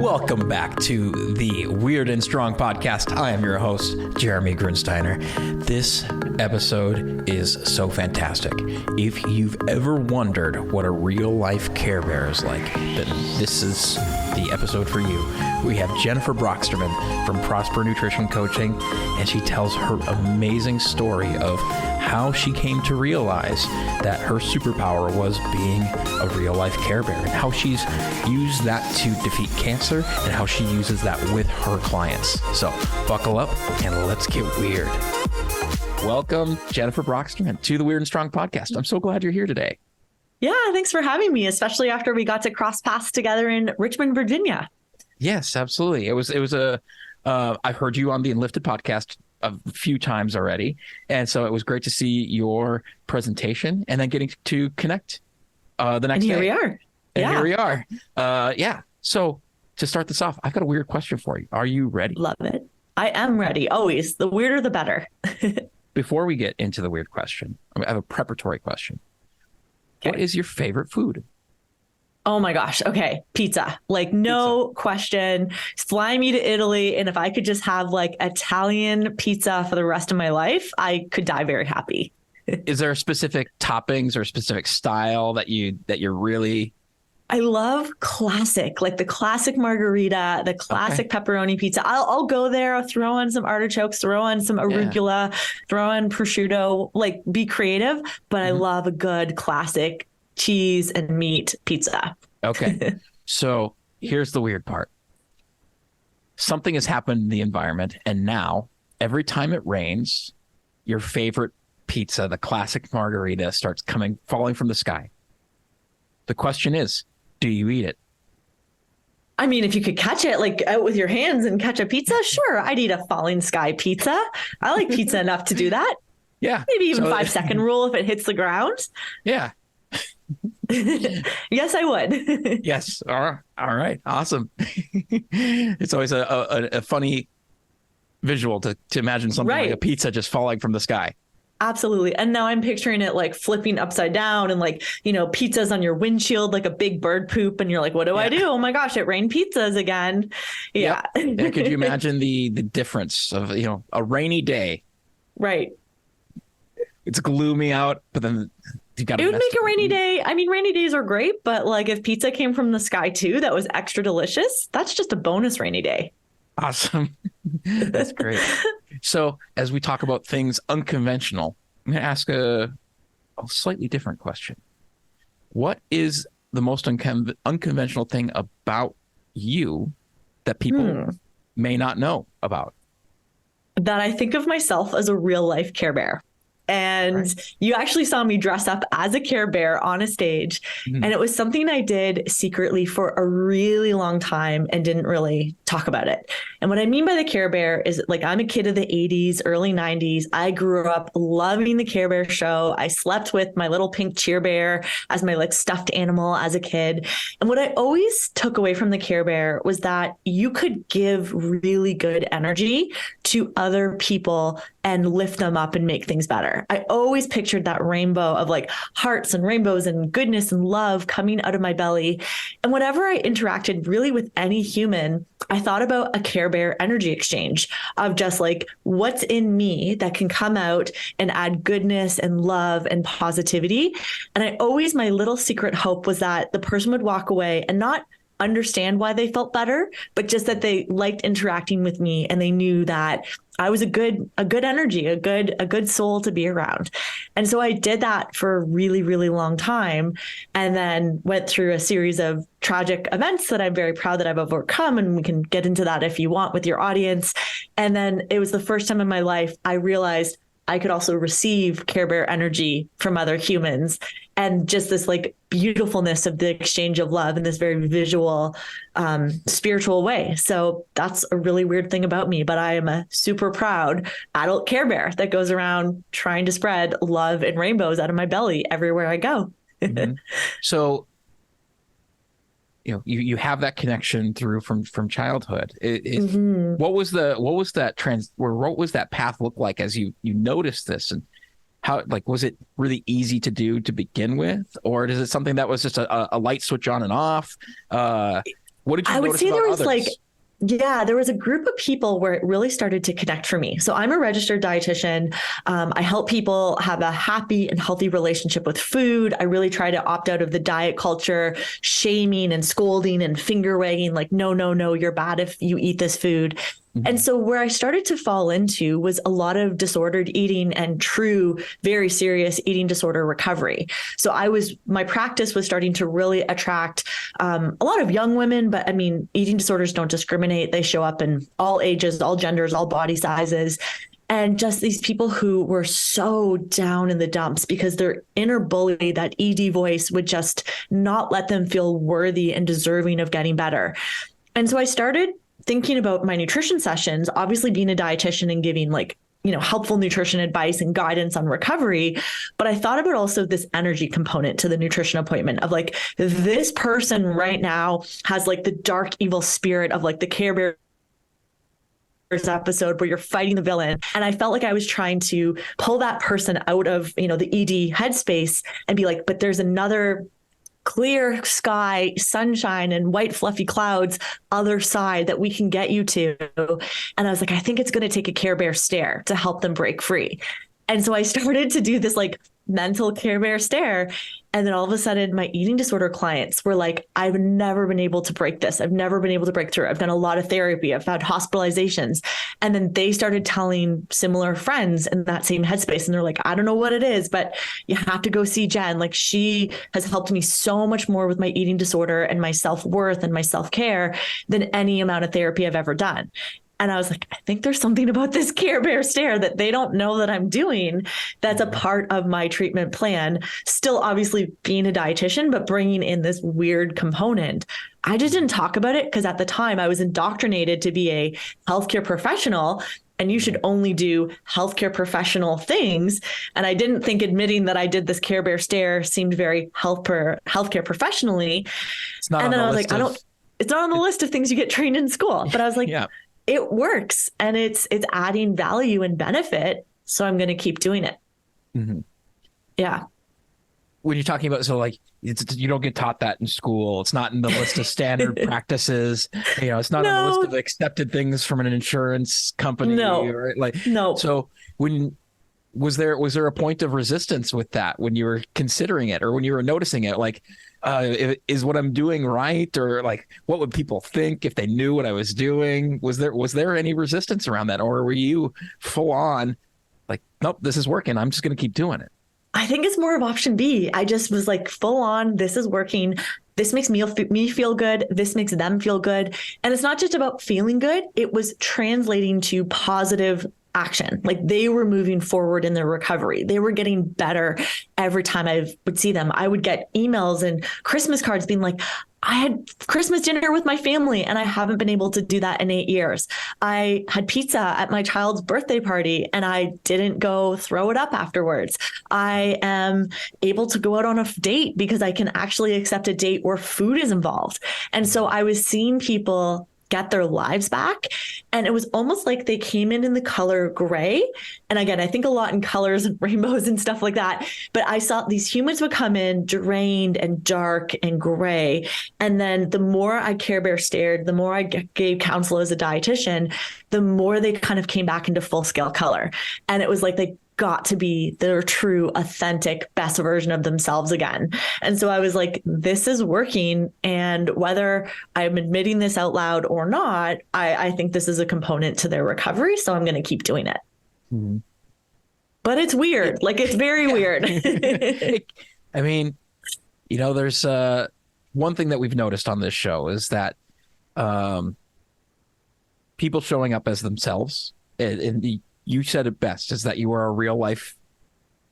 Welcome back to the Weird and Strong podcast. I am your host, Jeremy Grunsteiner. This episode is so fantastic. If you've ever wondered what a real life Care Bear is like, then this is the episode for you. We have Jennifer Broxterman from Prosper Nutrition Coaching, and she tells her amazing story of how she came to realize that her superpower was being a real life Care Bear, and how she's used that to defeat cancer and how she uses that with her clients. So buckle up and let's get weird. Welcome, Jennifer Broxterman, to the Weird and Strong podcast. I'm so glad you're here today. Yeah, thanks for having me, especially after we got to cross paths together in Richmond, Virginia. Yes, absolutely. I've heard you on the Enlifted podcast a few times already. And so it was great to see your presentation and then getting to connect the next day. And here we are. Yeah. So to start this off, I've got a weird question for you. Are you ready? Love it. I am ready. Always. The weirder, the better. Before we get into the weird question, I have a preparatory question. Okay. What is your favorite food? Oh my gosh. Okay. Pizza. Like no question. Fly me to Italy. And if I could just have like Italian pizza for the rest of my life, I could die very happy. Is there specific toppings or specific style that you're really... I love classic, like the classic margarita, the classic pepperoni pizza. I'll go there. I'll throw on some artichokes, throw on some arugula, throw on prosciutto, like be creative. But I love a good classic cheese and meat pizza. Okay. So here's the weird part. Something has happened in the environment, and now every time it rains, your favorite pizza, the classic margarita, starts falling from the sky. The question is, do you eat it? I mean, if you could catch it like out with your hands and catch a pizza, sure, I'd eat a falling sky pizza. I like pizza enough to do that. Yeah. Maybe even 5-second rule if it hits the ground. Yeah. Yes, I would. Yes. All right. Awesome. It's always a funny visual to imagine something like a pizza just falling from the sky. Absolutely. And now I'm picturing it like flipping upside down and like, pizzas on your windshield, like a big bird poop. And you're like, what do I do? Oh my gosh, it rained pizzas again. Yeah. Yep. Yeah. Could you imagine the difference of, a rainy day? Right. It's gloomy out, but then you got it would make a rainy day. I mean, rainy days are great, but like if pizza came from the sky too, that was extra delicious. That's just a bonus rainy day. Awesome. That's great. So as we talk about things unconventional, I'm going to ask a slightly different question. What is the most unconventional thing about you that people may not know about? That I think of myself as a real life Care Bear. And you actually saw me dress up as a Care Bear on a stage. And it was something I did secretly for a really long time and didn't really talk about it. And what I mean by the Care Bear is like, I'm a kid of the 80s, early 90s. I grew up loving the Care Bear show. I slept with my little pink cheer bear as my like stuffed animal as a kid. And what I always took away from the Care Bear was that you could give really good energy to other people and lift them up and make things better. I always pictured that rainbow of like hearts and rainbows and goodness and love coming out of my belly. And whenever I interacted really with any human, I thought about a Care Bear energy exchange of just like what's in me that can come out and add goodness and love and positivity. And my little secret hope was that the person would walk away and not understand why they felt better, but just that they liked interacting with me and they knew that I was a good energy, a good soul to be around. And so I did that for a really, really long time and then went through a series of tragic events that I'm very proud that I've overcome. And we can get into that if you want with your audience. And then it was the first time in my life I realized I could also receive Care Bear energy from other humans and just this like beautifulness of the exchange of love in this very visual, spiritual way. So that's a really weird thing about me, but I am a super proud adult Care Bear that goes around trying to spread love and rainbows out of my belly everywhere I go. So, you have that connection through from childhood. What was that path look like as you noticed this, and how, like, was it really easy to do to begin with, or is it something that was just a light switch on and off? What did you I would notice say about there was others? yeah, there was a group of people where it really started to connect for me. So I'm a registered dietitian. I help people have a happy and healthy relationship with food. I really try to opt out of the diet culture, shaming and scolding and finger wagging, like, no, no, no, you're bad if you eat this food. And so where I started to fall into was a lot of disordered eating and true, very serious eating disorder recovery. So my practice was starting to really attract a lot of young women, but I mean, eating disorders don't discriminate. They show up in all ages, all genders, all body sizes. And just these people who were so down in the dumps because their inner bully, that ED voice, would just not let them feel worthy and deserving of getting better. And so I started thinking about my nutrition sessions, obviously being a dietitian and giving helpful nutrition advice and guidance on recovery. But I thought about also this energy component to the nutrition appointment of like, this person right now has like the dark, evil spirit of like the Care Bears episode where you're fighting the villain. And I felt like I was trying to pull that person out of, the ED headspace and be like, but there's another clear sky, sunshine, and white fluffy clouds other side that we can get you to. And I was like, I think it's going to take a Care Bear stare to help them break free. And so I started to do this like mental Care Bear stare. And then all of a sudden my eating disorder clients were like, I've never been able to break this. I've never been able to break through. I've done a lot of therapy. I've had hospitalizations. And then they started telling similar friends in that same headspace. And they're like, I don't know what it is, but you have to go see Jen. Like, she has helped me so much more with my eating disorder and my self-worth and my self-care than any amount of therapy I've ever done. And I was like, I think there's something about this Care Bear stare that they don't know that I'm doing that's a part of my treatment plan. Still, obviously, being a dietitian, but bringing in this weird component. I just didn't talk about it because at the time I was indoctrinated to be a healthcare professional and you should only do healthcare professional things. And I didn't think admitting that I did this Care Bear stare seemed very healthcare professionally. It's not and on then the I was list like, it's not on the list of things you get trained in school. But I was like, yeah. It works and it's adding value and benefit. So I'm going to keep doing it. Mm-hmm. Yeah. When you're talking about, so like, you don't get taught that in school. It's not in the list of standard practices. It's not on the list of accepted things from an insurance company. No. Or like, no. So was there a point of resistance with that when you were considering it or when you were noticing it? Like, is what I'm doing right? Or like, what would people think if they knew what I was doing? Was there any resistance around that? Or were you full on like, nope, this is working, I'm just going to keep doing it? I think it's more of option B. I just was like full on, this is working. This makes me feel good. This makes them feel good. And it's not just about feeling good. It was translating to positive action. Like, they were moving forward in their recovery. They were getting better every time I would see them. I would get emails and Christmas cards being like, I had Christmas dinner with my family and I haven't been able to do that in 8 years. I had pizza at my child's birthday party and I didn't go throw it up afterwards. I am able to go out on a date because I can actually accept a date where food is involved. And so I was seeing people get their lives back. And it was almost like they came in the color gray. And again, I think a lot in colors and rainbows and stuff like that. But I saw these humans would come in drained and dark and gray. And then the more I Care Bear stared, the more I gave counsel as a dietitian, the more they kind of came back into full scale color. And it was like they got to be their true, authentic, best version of themselves again. And so I was like, this is working. And whether I'm admitting this out loud or not, I think this is a component to their recovery. So I'm going to keep doing it. Mm-hmm. But it's weird. Like, it's very weird. I mean, there's one thing that we've noticed on this show is that people showing up as themselves and you said it best, is that you are a real life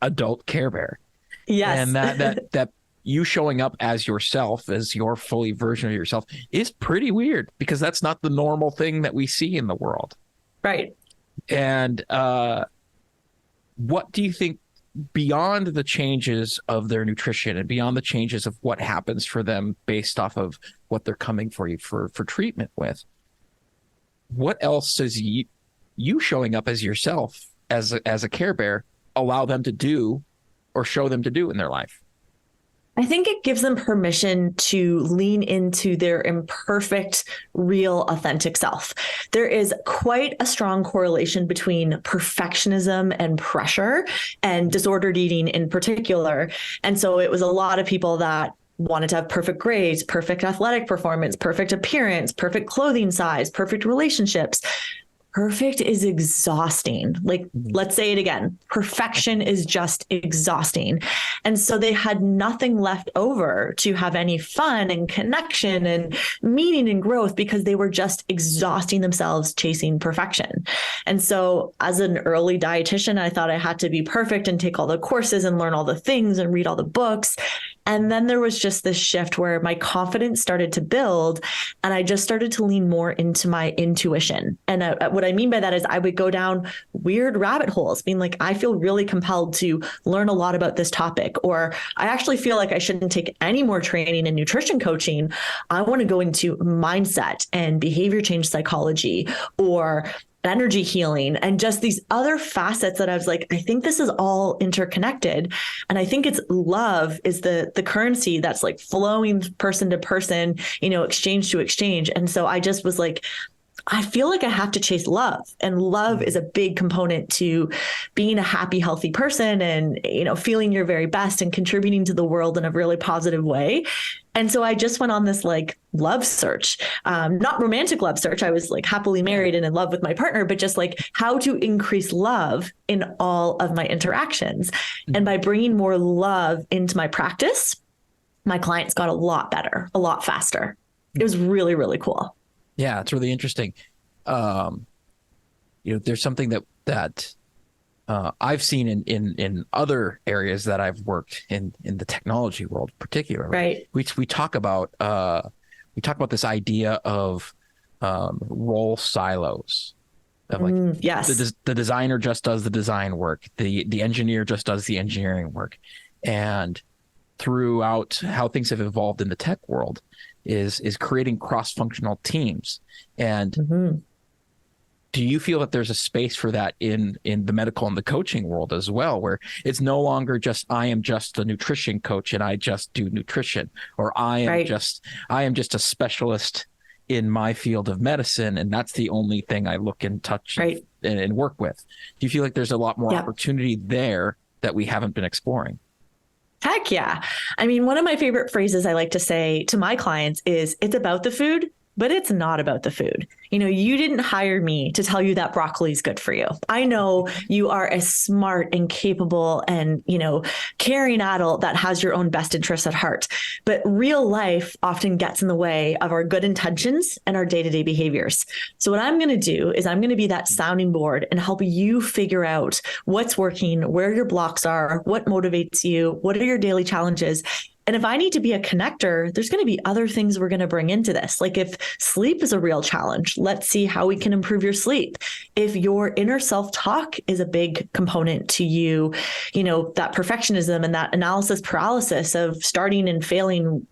adult Care Bear. Yes. And that you showing up as yourself, as your fully version of yourself, is pretty weird because that's not the normal thing that we see in the world. Right. And what do you think, beyond the changes of their nutrition and beyond the changes of what happens for them based off of what they're coming for you for treatment with, what else does you showing up as yourself as a Care Bear allow them to do or show them to do in their life? I think it gives them permission to lean into their imperfect, real, authentic self. There is quite a strong correlation between perfectionism and pressure, and disordered eating in particular. And so it was a lot of people that wanted to have perfect grades, perfect athletic performance, perfect appearance, perfect clothing size, perfect relationships. Perfect is exhausting. Like, let's say it again. Perfection is just exhausting. And so they had nothing left over to have any fun and connection and meaning and growth, because they were just exhausting themselves chasing perfection. And so as an early dietitian, I thought I had to be perfect and take all the courses and learn all the things and read all the books. And then there was just this shift where my confidence started to build, and I just started to lean more into my intuition. And what I mean by that is I would go down weird rabbit holes, being like, I feel really compelled to learn a lot about this topic, or I actually feel like I shouldn't take any more training in nutrition coaching. I want to go into mindset and behavior change psychology, or energy healing, and just these other facets that I was like, I think this is all interconnected. And I think it's love is the currency that's like flowing person to person, exchange to exchange. And so I just was like, I feel like I have to chase love, and love is a big component to being a happy, healthy person, and, feeling your very best and contributing to the world in a really positive way. And so I just went on this like love search, not romantic love search. I was like happily married and in love with my partner, but just like how to increase love in all of my interactions. Mm-hmm. And by bringing more love into my practice, my clients got a lot better, a lot faster. It was really, really cool. Yeah, it's really interesting. There's something that I've seen in other areas that I've worked in the technology world, particularly. Right. We talk about this idea of role silos. Of like, yes, the designer just does the design work, the engineer just does the engineering work, and throughout how things have evolved in the tech world is creating cross-functional teams. And do you feel that there's a space for that in the medical and the coaching world as well, where it's no longer just I am just a nutrition coach and I just do nutrition, or I am just a specialist in my field of medicine and that's the only thing I look and touch and work with? Do you feel like there's a lot more opportunity there that we haven't been exploring? Heck yeah. I mean, one of my favorite phrases I like to say to my clients is, it's about the food, but it's not about the food. You didn't hire me to tell you that broccoli is good for you. I know you are a smart and capable and, caring adult that has your own best interests at heart. But real life often gets in the way of our good intentions and our day-to-day behaviors. So what I'm going to do is I'm going to be that sounding board and help you figure out what's working, where your blocks are, what motivates you, what are your daily challenges. And if I need to be a connector, there's going to be other things we're going to bring into this. Like if sleep is a real challenge, let's see how we can improve your sleep. If your inner self-talk is a big component to you, that perfectionism and that analysis paralysis of starting and failing,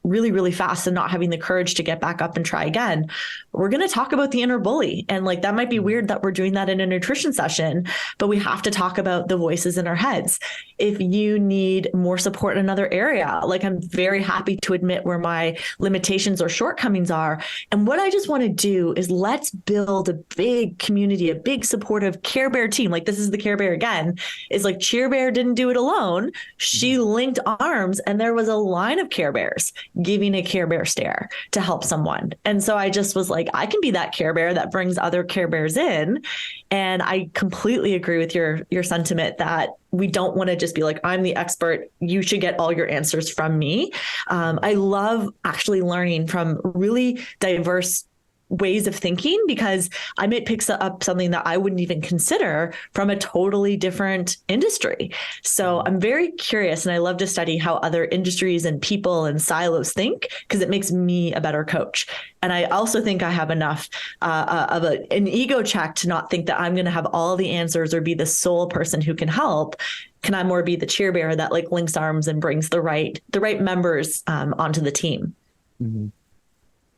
really, really fast and not having the courage to get back up and try again, we're going to talk about the inner bully. And like, that might be weird that we're doing that in a nutrition session, but we have to talk about the voices in our heads. If you need more support in another area, like I'm very happy to admit where my limitations or shortcomings are. And what I just want to do is let's build a big community, a big supportive Care Bear team. Like this is the Care Bear again, is like Cheer Bear didn't do it alone. She linked arms and there was a line of Care Bears giving a Care Bear stare to help someone. And so I just was like, I can be that Care Bear that brings other Care Bears in. And I completely agree with your sentiment that we don't want to just be like, I'm the expert, you should get all your answers from me. I love actually learning from really diverse ways of thinking, because I might pick up something that I wouldn't even consider from a totally different industry. So I'm very curious, and I love to study how other industries and people and silos think, because it makes me a better coach. And I also think I have enough of an ego check to not think that I'm going to have all the answers or be the sole person who can help. Can I more be the cheer bearer that like links arms and brings the right members onto the team? Mm-hmm.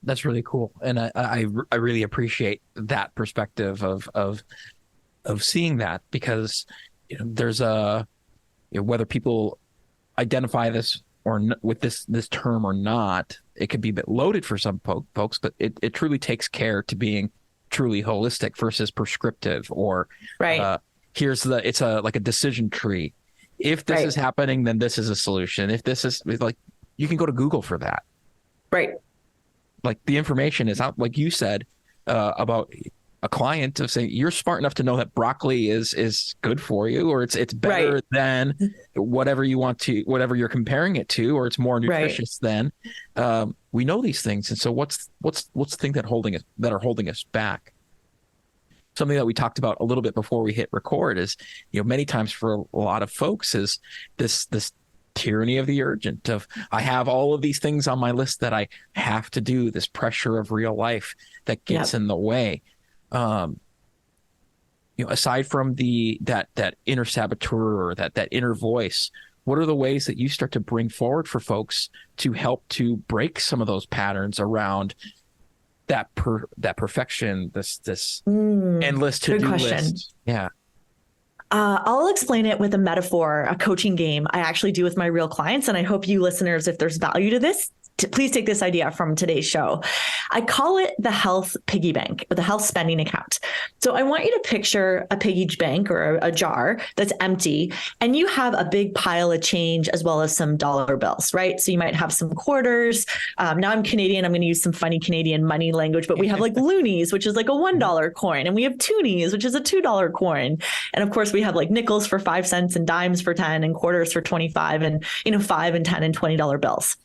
That's really cool. And I really appreciate that perspective of seeing that, because there's whether people identify this with this term or not, it could be a bit loaded for some folks, but it truly takes care to being truly holistic versus prescriptive, or Right. It's like a decision tree. If this is happening, then this is a solution. If this is like, you can go to Google for that. Right. Like the information is out, like you said, about a client of saying you're smart enough to know that broccoli is good for you, or it's better than whatever you're comparing it to, or it's more nutritious than. We know these things, and so what's the thing that are holding us back? Something that we talked about a little bit before we hit record is, many times for a lot of folks is this tyranny of the urgent, of I have all of these things on my list that I have to do, this pressure of real life that gets in the way. Aside from that inner saboteur, or that inner voice, what are the ways that you start to bring forward for folks to help to break some of those patterns around that perfection, this endless to-do list? Yeah. I'll explain it with a metaphor, a coaching game I actually do with my real clients. And I hope you listeners, if there's value to this, please take this idea from today's show. I call it the health piggy bank, or the health spending account. So I want you to picture a piggy bank, or a jar that's empty, and you have a big pile of change as well as some dollar bills, right? So you might have some quarters. Now I'm Canadian. I'm going to use some funny Canadian money language, but we have like loonies, which is like a $1 coin, and we have toonies, which is a $2 coin. And of course we have like nickels for 5 cents and dimes for 10 and quarters for 25, and, $5 and 10 and $20 bills.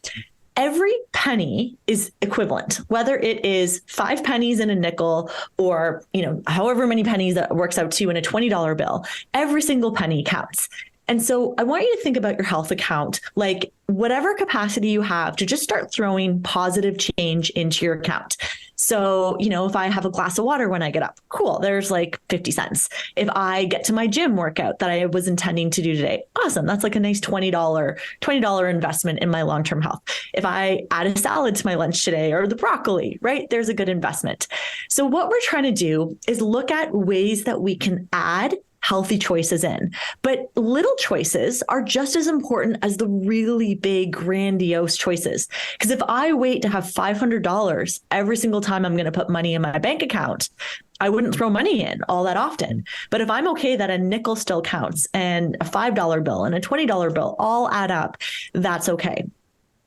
Every penny is equivalent, whether it is 5 pennies in a nickel, or, however many pennies that works out to in a $20 bill. Every single penny counts. And so I want you to think about your health account, like whatever capacity you have to just start throwing positive change into your account. So, if I have a glass of water when I get up, cool, there's like 50 cents. If I get to my gym workout that I was intending to do today, awesome. That's like a nice $20 investment in my long-term health. If I add a salad to my lunch today, or the broccoli, right, there's a good investment. So what we're trying to do is look at ways that we can add healthy choices in. But little choices are just as important as the really big, grandiose choices. Because if I wait to have $500 every single time I'm going to put money in my bank account, I wouldn't throw money in all that often. But if I'm okay that a nickel still counts, and a $5 bill and a $20 bill all add up, that's okay.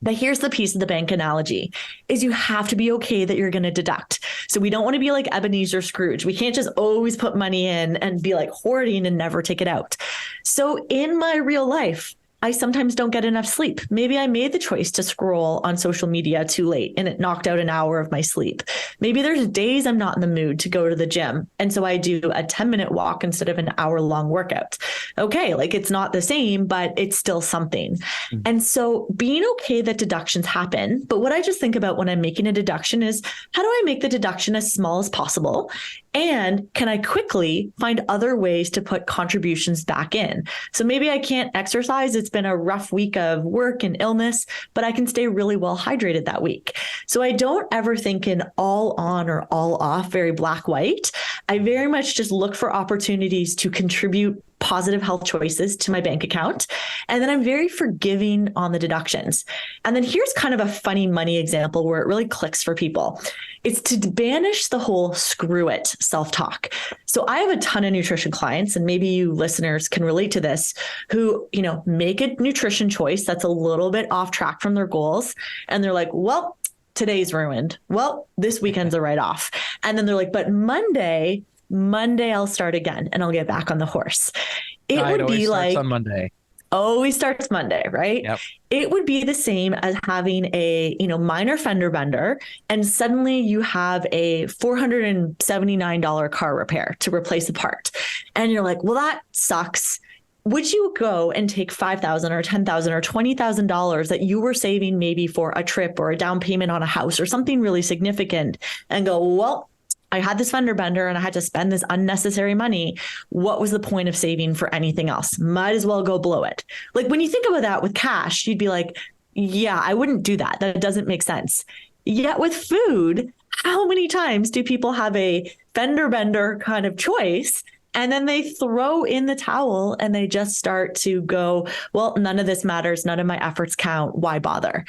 But here's the piece of the bank analogy, is you have to be okay that you're going to deduct. So we don't want to be like Ebenezer Scrooge. We can't just always put money in and be like hoarding and never take it out. So in my real life, I sometimes don't get enough sleep. Maybe I made the choice to scroll on social media too late, and it knocked out an hour of my sleep. Maybe there's days I'm not in the mood to go to the gym, and so I do a 10-minute walk instead of an hour-long workout. Okay, like it's not the same, but it's still something. Mm-hmm. And so being okay that deductions happen, but what I just think about when I'm making a deduction is, how do I make the deduction as small as possible? And can I quickly find other ways to put contributions back in? So maybe I can't exercise. It's been a rough week of work and illness, but I can stay really well hydrated that week. So I don't ever think in all on or all off, very black, white. I very much just look for opportunities to contribute positive health choices to my bank account. And then I'm very forgiving on the deductions. And then here's kind of a funny money example where it really clicks for people. It's to banish the whole screw it self-talk. So I have a ton of nutrition clients, and maybe you listeners can relate to this, who, make a nutrition choice that's a little bit off track from their goals. And they're like, well, today's ruined. Well, this weekend's a write-off. And then they're like, but Monday I'll start again and I'll get back on the horse. It would be like on Monday. Always starts Monday, right? Yep. It would be the same as having a, minor fender bender, and suddenly you have a $479 car repair to replace a part. And you're like, well, that sucks. Would you go and take $5,000 or $10,000 or $20,000 that you were saving maybe for a trip or a down payment on a house or something really significant and go, well, I had this fender bender and I had to spend this unnecessary money. What was the point of saving for anything else? Might as well go blow it. Like when you think about that with cash, you'd be like, yeah, I wouldn't do that. That doesn't make sense. Yet with food, how many times do people have a fender bender kind of choice And then they throw in the towel and they just start to go, well, none of this matters. None of my efforts count. Why bother?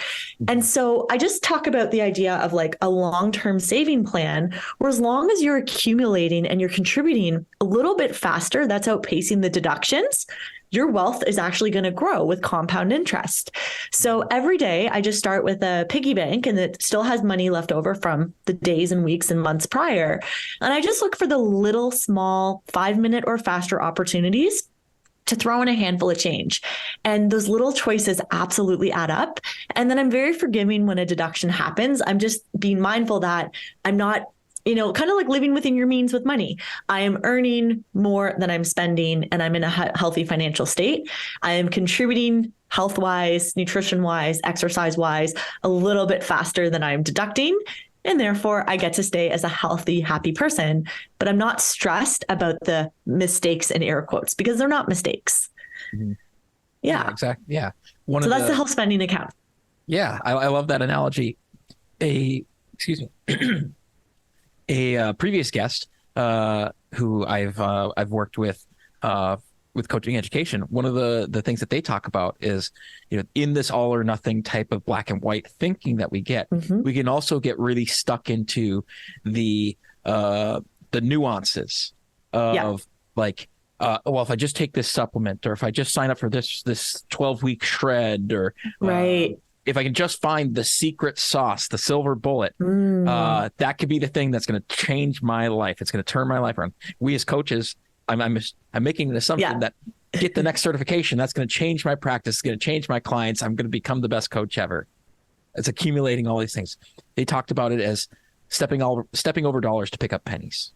And so I just talk about the idea of like a long-term saving plan, where as long as you're accumulating and you're contributing a little bit faster, that's outpacing the deductions, your wealth is actually going to grow with compound interest. So every day I just start with a piggy bank, and it still has money left over from the days and weeks and months prior. And I just look for the little small 5-minute or faster opportunities to throw in a handful of change. And those little choices absolutely add up. And then I'm very forgiving when a deduction happens. I'm just being mindful that I'm not, kind of like living within your means with money. I am earning more than I'm spending, and I'm in a healthy financial state. I am contributing health-wise, nutrition-wise, exercise-wise, a little bit faster than I'm deducting. And therefore, I get to stay as a healthy, happy person, but I'm not stressed about the mistakes in air quotes, because they're not mistakes. Mm-hmm. Yeah, exactly. Yeah. So that's the health spending account. Yeah. I love that analogy. Excuse me. A previous guest who I've worked with coaching education, one of the things that they talk about is, in this all or nothing type of black and white thinking that we get, we can also get really stuck into the nuances of like, well, if I just take this supplement, or if I just sign up for this 12-week shred, or right. If I can just find the secret sauce, the silver bullet, that could be the thing that's going to change my life. It's going to turn my life around. We as coaches, I'm making an assumption that get the next certification, that's going to change my practice. It's going to change my clients. I'm going to become the best coach ever. It's accumulating all these things. They talked about it as stepping over dollars to pick up pennies.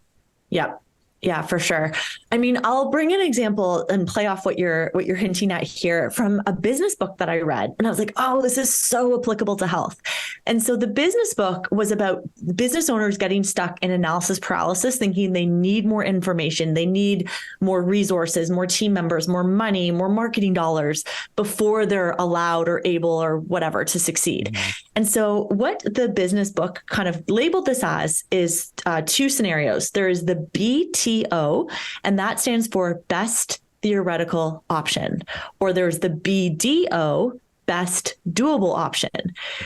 Yep. Yeah, for sure. I mean, I'll bring an example and play off what you're hinting at here from a business book that I read. And I was like, oh, this is so applicable to health. And so the business book was about business owners getting stuck in analysis paralysis, thinking they need more information, they need more resources, more team members, more money, more marketing dollars before they're allowed or able or whatever to succeed. Mm-hmm. And so what the business book kind of labeled this as is two scenarios. There is the BTO, and that stands for best theoretical option, or there's the BDO, best doable option,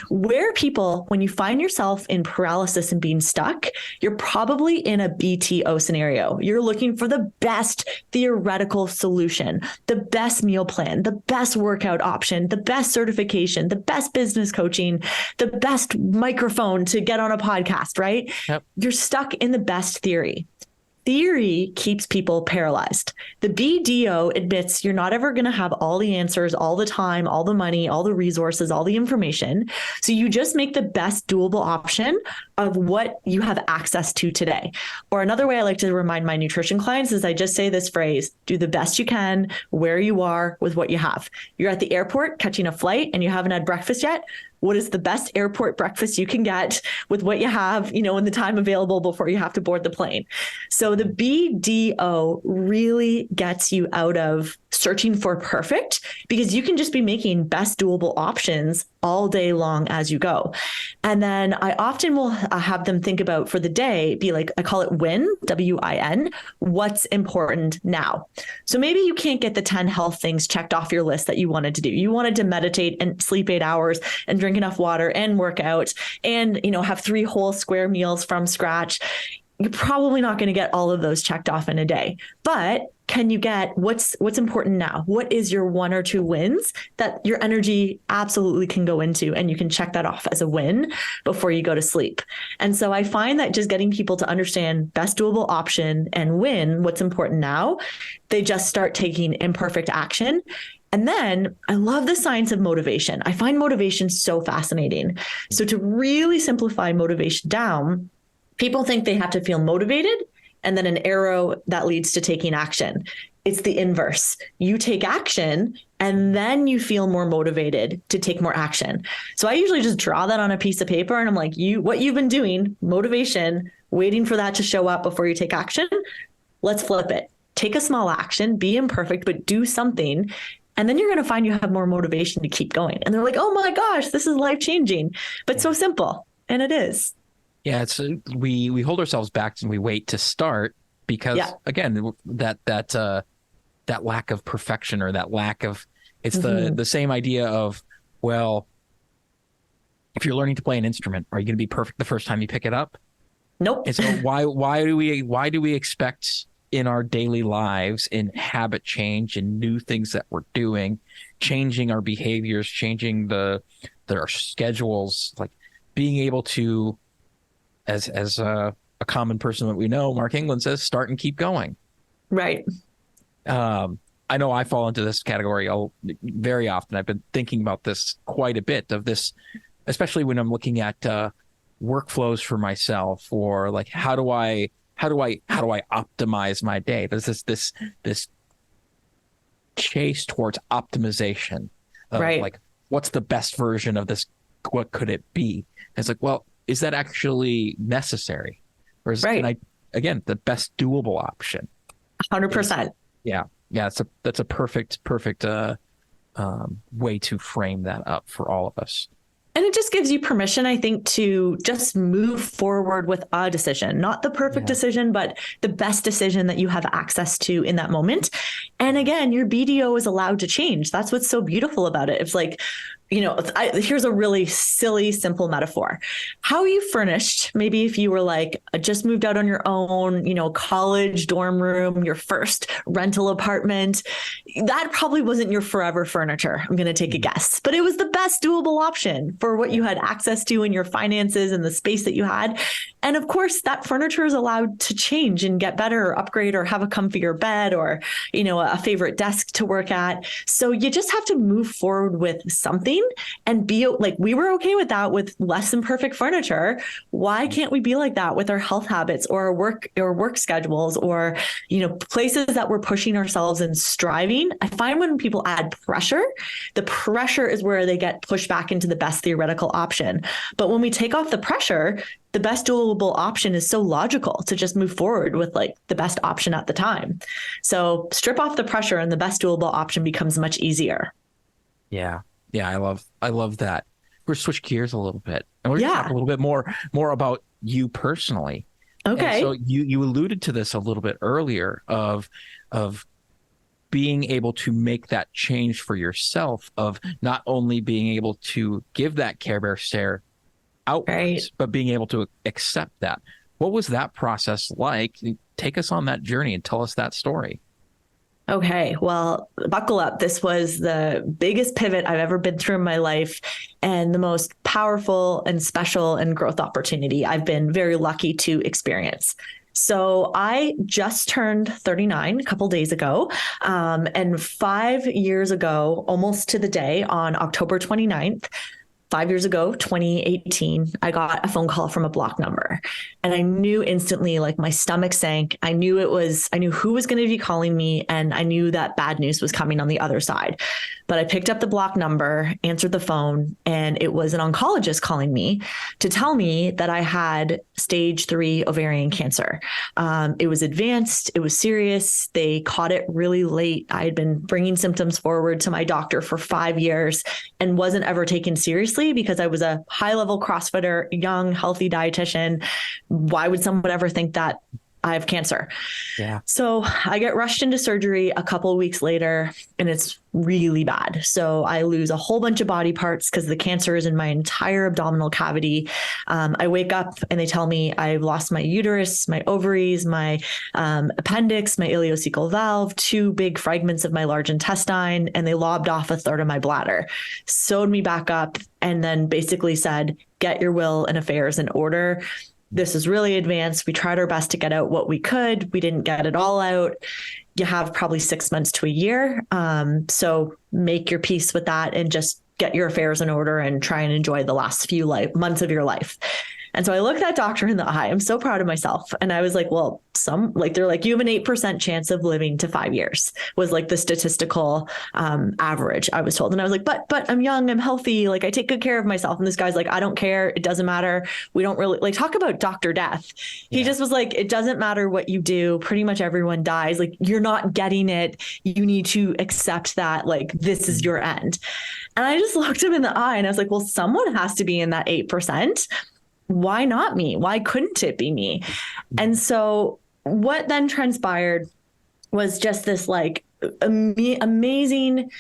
where people, when you find yourself in paralysis and being stuck, you're probably in a BTO scenario. You're looking for the best theoretical solution, the best meal plan, the best workout option, the best certification, the best business coaching, the best microphone to get on a podcast, right? Yep. You're stuck in the best theory. Theory keeps people paralyzed. The BDO admits you're not ever going to have all the answers, all the time, all the money, all the resources, all the information. So you just make the best doable option of what you have access to today. Or another way I like to remind my nutrition clients is I just say this phrase: do the best you can where you are with what you have. You're at the airport catching a flight and you haven't had breakfast yet. What is the best airport breakfast you can get with what you have, in the time available before you have to board the plane? So the BDO really gets you out of searching for perfect, because you can just be making best doable options all day long as you go. And then I often will have them think about for the day, be like, I call it WIN, WIN, what's important now. So maybe you can't get the 10 health things checked off your list that you wanted to do. You wanted to meditate and sleep 8 hours and drink enough water and work out and, have 3 whole square meals from scratch. You're probably not going to get all of those checked off in a day, but can you get what's important now? What is your 1 or 2 wins that your energy absolutely can go into, and you can check that off as a win before you go to sleep? And so I find that just getting people to understand best doable option and win, what's important now, they just start taking imperfect action. And then I love the science of motivation. I find motivation so fascinating. So to really simplify motivation down, people think they have to feel motivated and then an arrow that leads to taking action. It's the inverse. You take action and then you feel more motivated to take more action. So I usually just draw that on a piece of paper and I'm like, what you've been doing, motivation, waiting for that to show up before you take action. Let's flip it. Take a small action, be imperfect, but do something. And then you're going to find you have more motivation to keep going. And they're like, oh my gosh, this is life-changing, but so simple. And it is. Yeah, it's we hold ourselves back and we wait to start, because again, that lack of perfection, or that lack of, it's the same idea of, well, if you're learning to play an instrument, are you going to be perfect the first time you pick it up? Nope. And so why do we expect in our daily lives, in habit change and new things that we're doing, changing our behaviors, changing our schedules, like being able to, as a common person that we know, Mark England says, start and keep going. Right. I know I fall into this category very often. I've been thinking about this quite a bit, of this, especially when I'm looking at workflows for myself, or like how do I optimize my day? There's this chase towards optimization of like, what's the best version of this? What could it be? And it's like, well, is that actually necessary? Or is again, the best doable option? 100%. Yeah. That's a perfect way to frame that up for all of us. And it just gives you permission, I think, to just move forward with a decision, not the perfect decision, but the best decision that you have access to in that moment. And again, your BDO is allowed to change. That's what's so beautiful about it. It's like, here's a really silly, simple metaphor. How are you furnished? Maybe if you were like, just moved out on your own, college dorm room, your first rental apartment, that probably wasn't your forever furniture. I'm going to take a guess, but it was the best doable option for what you had access to in your finances and the space that you had. And of course, that furniture is allowed to change and get better or upgrade or have a comfier bed or, a favorite desk to work at. So you just have to move forward with something and be like, we were okay with that with less than perfect furniture. Why can't we be like that with our health habits or our work schedules or, places that we're pushing ourselves and striving? I find when people add pressure, the pressure is where they get pushed back into the best theoretical option. But when we take off the pressure, the best doable option is so logical to just move forward with like the best option at the time. So strip off the pressure and the best doable option becomes much easier. Yeah. Yeah. I love that. We're switch gears a little bit, and we're going to talk a little bit more about you personally. Okay. And so you alluded to this a little bit earlier of being able to make that change for yourself, of not only being able to give that Care Bear stare outwards, but being able to accept that. What was that process like? Take us on that journey and tell us that story. Okay, well, buckle up. This was the biggest pivot I've ever been through in my life and the most powerful and special and growth opportunity I've been very lucky to experience. So I just turned 39 a couple days ago. And 5 years ago, almost to the day, on October 29th, 5 years ago, 2018, I got a phone call from a block number, and I knew instantly, like my stomach sank. I knew who was going to be calling me, and I knew that bad news was coming on the other side. But I picked up the block number, answered the phone, and it was an oncologist calling me to tell me that I had stage 3 ovarian cancer. It was advanced. It was serious. They caught it really late. I had been bringing symptoms forward to my doctor for 5 years and wasn't ever taken seriously because I was a high-level CrossFitter, young, healthy dietitian. Why would someone ever think that I have cancer? Yeah. So I get rushed into surgery a couple of weeks later, and it's really bad. So I lose a whole bunch of body parts because the cancer is in my entire abdominal cavity. I wake up and they tell me I've lost my uterus, my ovaries, my appendix, my ileocecal valve, 2 big fragments of my large intestine, and they lobbed off a third of my bladder, sewed me back up, and then basically said, get your will and affairs in order. This is really advanced. We tried our best to get out what we could. We didn't get it all out. You have probably 6 months to a year. So make your peace with that and just get your affairs in order and try and enjoy the last few months of your life. And so I looked that doctor in the eye. I'm so proud of myself. And I was like, well, they're like, you have an 8% chance of living to 5 years was like the statistical average, I was told. And I was like, but I'm young, I'm healthy. Like I take good care of myself. And this guy's like, I don't care. It doesn't matter. We don't really like talk about Dr. Death. He just was like, it doesn't matter what you do. Pretty much everyone dies. Like you're not getting it. You need to accept that like, this is your end. And I just looked him in the eye and I was like, well, someone has to be in that 8%. Why not me? Why couldn't it be me? And so what then transpired was just this like amazing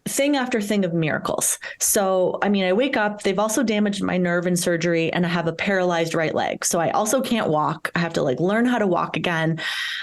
thing after thing of miracles. So, I mean, I wake up, they've also damaged my nerve in surgery, and I have a paralyzed right leg. So I also can't walk. I have to like learn how to walk again.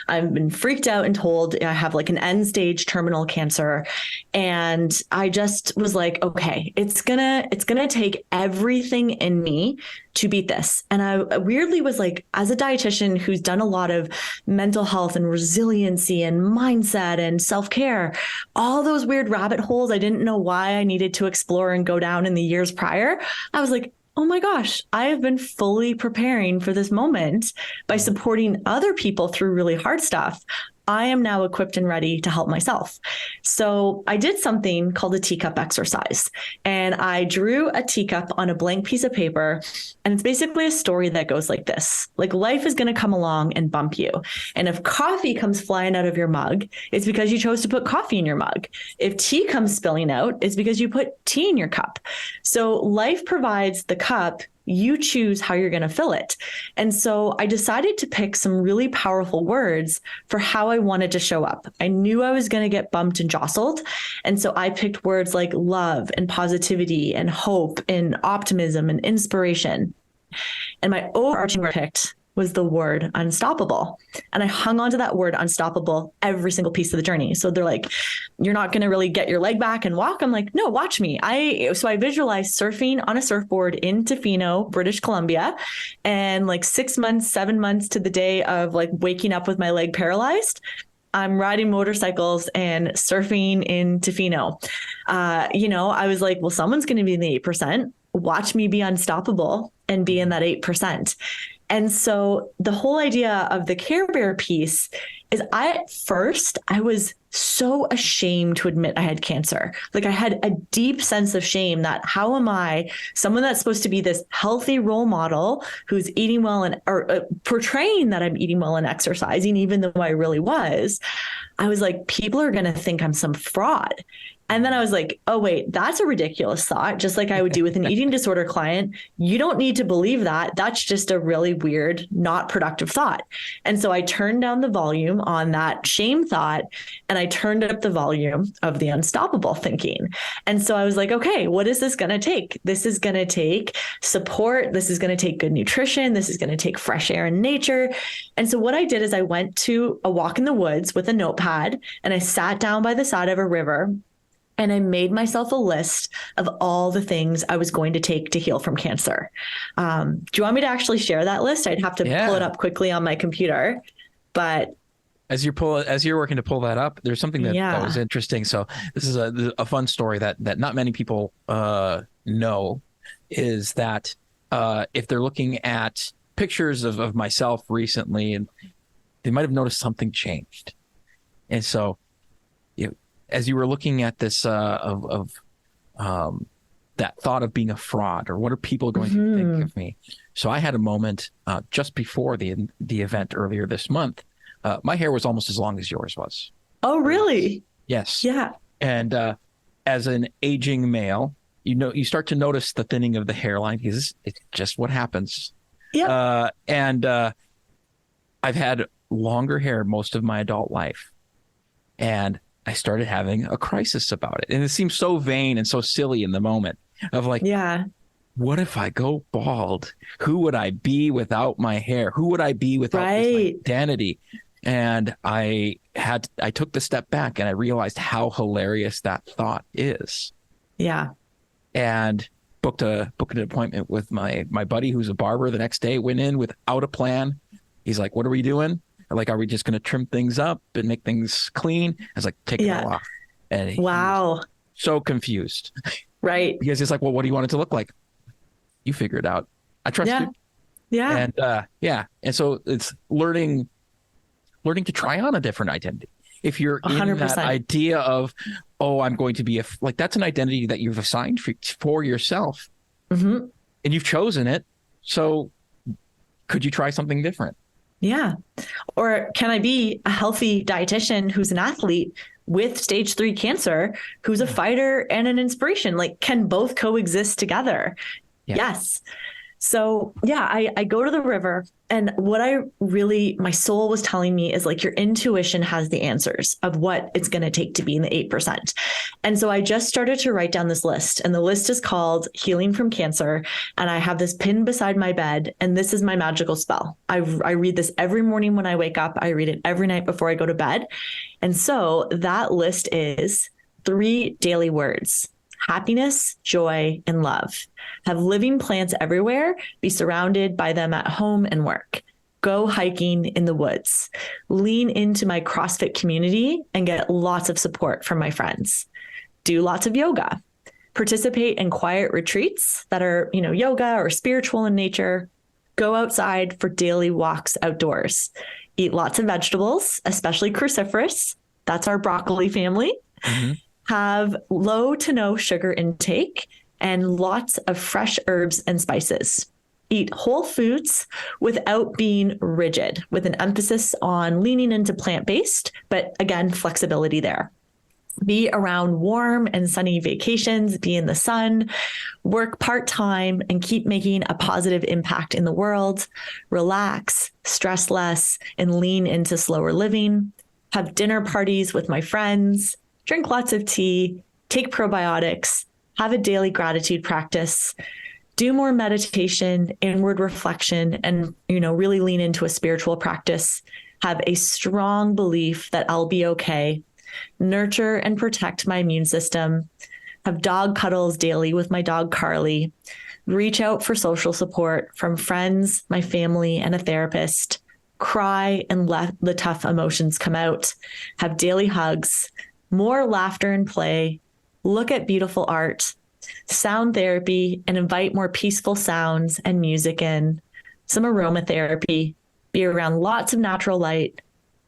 I've been freaked out and told I have like an end stage terminal cancer. And I just was like, okay, it's gonna take everything in me to beat this. And I weirdly was like, as a dietitian who's done a lot of mental health and resiliency and mindset and self-care, all those weird rabbit holes I didn't know why I needed to explore and go down in the years prior, I was like, oh my gosh, I have been fully preparing for this moment by supporting other people through really hard stuff. I am now equipped and ready to help myself. So I did something called a teacup exercise, and I drew a teacup on a blank piece of paper. And it's basically a story that goes like this: like, life is going to come along and bump you. And if coffee comes flying out of your mug, it's because you chose to put coffee in your mug. If tea comes spilling out, it's because you put tea in your cup. So life provides the cup. You choose how you're going to fill it. And so I decided to pick some really powerful words for how I wanted to show up. I knew I was going to get bumped and jostled. And so I picked words like love and positivity and hope and optimism and inspiration. And my overarching word picked was the word unstoppable. And I hung on to that word unstoppable every single piece of the journey. So they're like, you're not going to really get your leg back and walk. I'm like, no, watch me. So I visualized surfing on a surfboard in Tofino, British Columbia. And like 6 months, 7 months to the day of like waking up with my leg paralyzed, I'm riding motorcycles and surfing in Tofino. I was like, well, someone's going to be in the 8%. Watch me be unstoppable and be in that 8%. And so the whole idea of the Care Bear piece is at first I was so ashamed to admit I had cancer. Like, I had a deep sense of shame that how am I, someone that's supposed to be this healthy role model who's eating well and or portraying that I'm eating well and exercising, even though I really was. I was like, people are going to think I'm some fraud. And then I was like, oh, wait, that's a ridiculous thought. Just like I would do with an eating disorder client. You don't need to believe that. That's just a really weird, not productive thought. And so I turned down the volume on that shame thought, and I turned up the volume of the unstoppable thinking. And so I was like, okay, what is this going to take? This is going to take support. This is going to take good nutrition. This is going to take fresh air in nature. And so what I did is I went to a walk in the woods with a notepad, and I sat down by the side of a river. And I made myself a list of all the things I was going to take to heal from cancer. Do you want me to actually share that list? I'd have to pull it up quickly on my computer. But as you're working to pull that up, there's something that was interesting. So this is a fun story that not many people know, is that if they're looking at pictures of myself recently, and they might have noticed something changed. And so, as you were looking at this that thought of being a fraud, or what are people going to think of me? So I had a moment just before the event earlier this month. My hair was almost as long as yours was. Oh, really? Yes. Yeah. And as an aging male, you start to notice the thinning of the hairline, because it's just what happens. Yeah. And I've had longer hair most of my adult life, and I started having a crisis about it. And it seems so vain and so silly in the moment of like, what if I go bald? Who would I be without my hair? Who would I be without this identity? And I took the step back, and I realized how hilarious that thought is. Yeah. And booked an appointment with my buddy who's a barber the next day. Went in without a plan. He's like, what are we doing? Like, are we just going to trim things up and make things clean? I was like, take it all off. And he was so confused. Right. Because he's like, well, what do you want it to look like? You figure it out. I trust you. Yeah. And And so it's learning to try on a different identity. If you're 100%. In that idea of, oh, I'm going to be that's an identity that you've assigned for yourself. Mm-hmm. And you've chosen it. So could you try something different? Yeah. Or can I be a healthy dietitian who's an athlete with stage 3 cancer, who's a fighter and an inspiration? Like, can both coexist together? Yeah. Yes. So I go to the river And what my soul was telling me is like, your intuition has the answers of what it's going to take to be in the 8%. And so I just started to write down this list, and the list is called Healing from Cancer. And I have this pinned beside my bed, and this is my magical spell. I read this every morning when I wake up. I read it every night before I go to bed. And so that list is 3 daily words: happiness, joy, and love. Have living plants everywhere. Be surrounded by them at home and work. Go hiking in the woods. Lean into my CrossFit community and get lots of support from my friends. Do lots of yoga. Participate in quiet retreats that are, yoga or spiritual in nature. Go outside for daily walks outdoors. Eat lots of vegetables, especially cruciferous. That's our broccoli family. Mm-hmm. Have low to no sugar intake and lots of fresh herbs and spices. Eat whole foods without being rigid, with an emphasis on leaning into plant-based, but again, flexibility there. Be around warm and sunny vacations, be in the sun, work part-time, and keep making a positive impact in the world. Relax, stress less, and lean into slower living. Have dinner parties with my friends. Drink lots of tea, take probiotics, have a daily gratitude practice, do more meditation, inward reflection, and, really lean into a spiritual practice. Have a strong belief that I'll be okay. Nurture and protect my immune system. Have dog cuddles daily with my dog, Carly. Reach out for social support from friends, my family, and a therapist. Cry and let the tough emotions come out. Have daily hugs. More laughter and play, look at beautiful art, sound therapy, and invite more peaceful sounds and music in, some aromatherapy, be around lots of natural light,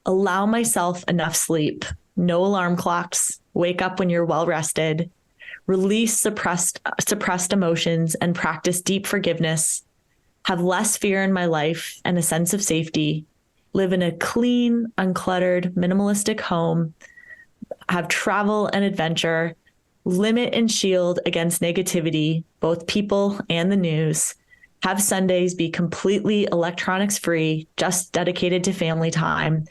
allow myself enough sleep, no alarm clocks, wake up when you're well rested, release suppressed emotions and practice deep forgiveness, have less fear in my life and a sense of safety, live in a clean, uncluttered, minimalistic home, have travel and adventure, limit and shield against negativity, both people and the news, have Sundays be completely electronics free, just dedicated to family time.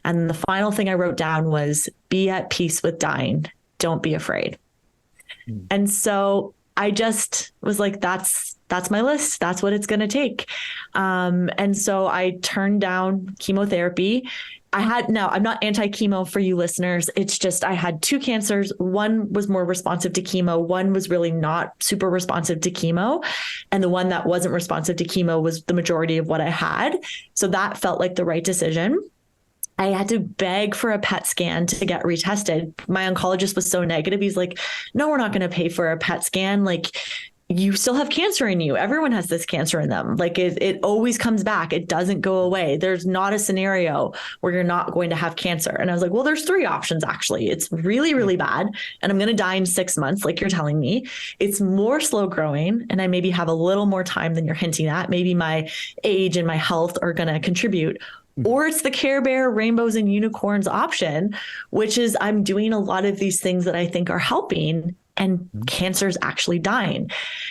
And the final thing I wrote down was be at peace with dying. Don't be afraid. And so I just was like, that's my list. That's what it's going to take. And so I turned down chemotherapy. I'm not anti-chemo for you listeners. It's just, I had 2 cancers. One was more responsive to chemo. One was really not super responsive to chemo. And the one that wasn't responsive to chemo was the majority of what I had. So that felt like the right decision. I had to beg for a PET scan to get retested. My oncologist was so negative. He's like, no, we're not going to pay for a PET scan. Like, you still have cancer in you. Everyone has this cancer in them. Like it always comes back. It doesn't go away. There's not a scenario where you're not going to have cancer. And I was like, well, there's 3 options actually. It's really, really bad. And I'm going to die in 6 months, like you're telling me. It's more slow growing. And I maybe have a little more time than you're hinting at. Maybe my age and my health are going to contribute. Or it's the Care Bear rainbows and unicorns option, which is I'm doing a lot of these things that I think are helping, and cancer's actually dying.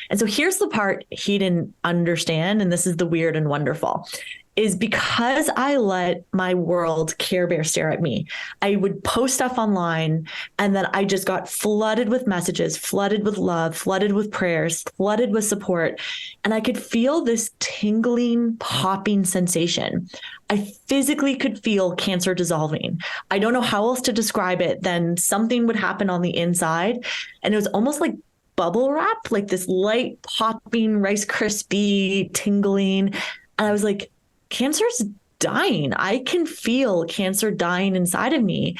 And so here's the part he didn't understand, and this is the weird and wonderful, is because I let my world Care Bear stare at me. I would post stuff online, and then I just got flooded with messages, flooded with love, flooded with prayers, flooded with support. And I could feel this tingling, popping sensation. I physically could feel cancer dissolving. I don't know how else to describe it. Then something would happen on the inside, and it was almost like bubble wrap, like this light popping, Rice Krispie tingling. And I was like, cancer's dying. I can feel cancer dying inside of me.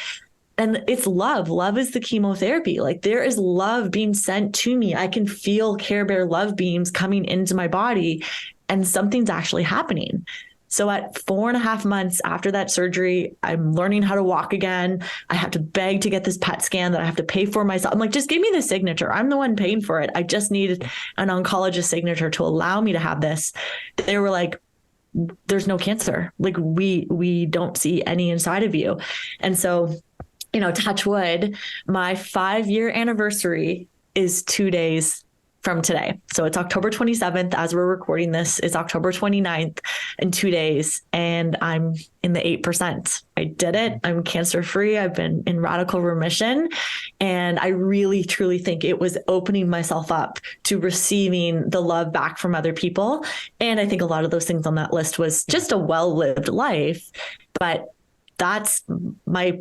And it's love. Love is the chemotherapy. Like there is love being sent to me. I can feel Care Bear love beams coming into my body, and something's actually happening. So at 4.5 months after that surgery, I'm learning how to walk again. I have to beg to get this PET scan that I have to pay for myself. I'm like, just give me the signature. I'm the one paying for it. I just needed an oncologist signature to allow me to have this. They were like, there's no cancer. Like we don't see any inside of you. And so, touch wood, my 5-year anniversary is 2 days from today. So it's October 27th. As we're recording this, it's October 29th in 2 days. And I'm in the 8%. I did it. I'm cancer free. I've been in radical remission. And I really, truly think it was opening myself up to receiving the love back from other people. And I think a lot of those things on that list was just a well-lived life. But that's my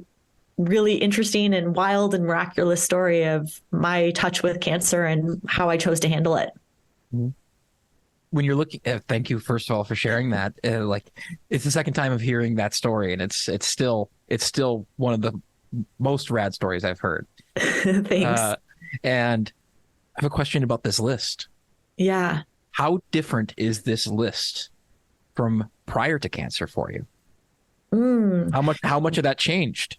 really interesting and wild and miraculous story of my touch with cancer and how I chose to handle it. When you're looking at, thank you first of all for sharing that. Like, it's the second time of hearing that story, and it's still one of the most rad stories I've heard. Thanks. And I have a question about this list. Yeah. How different is this list from prior to cancer for you? How much of that changed?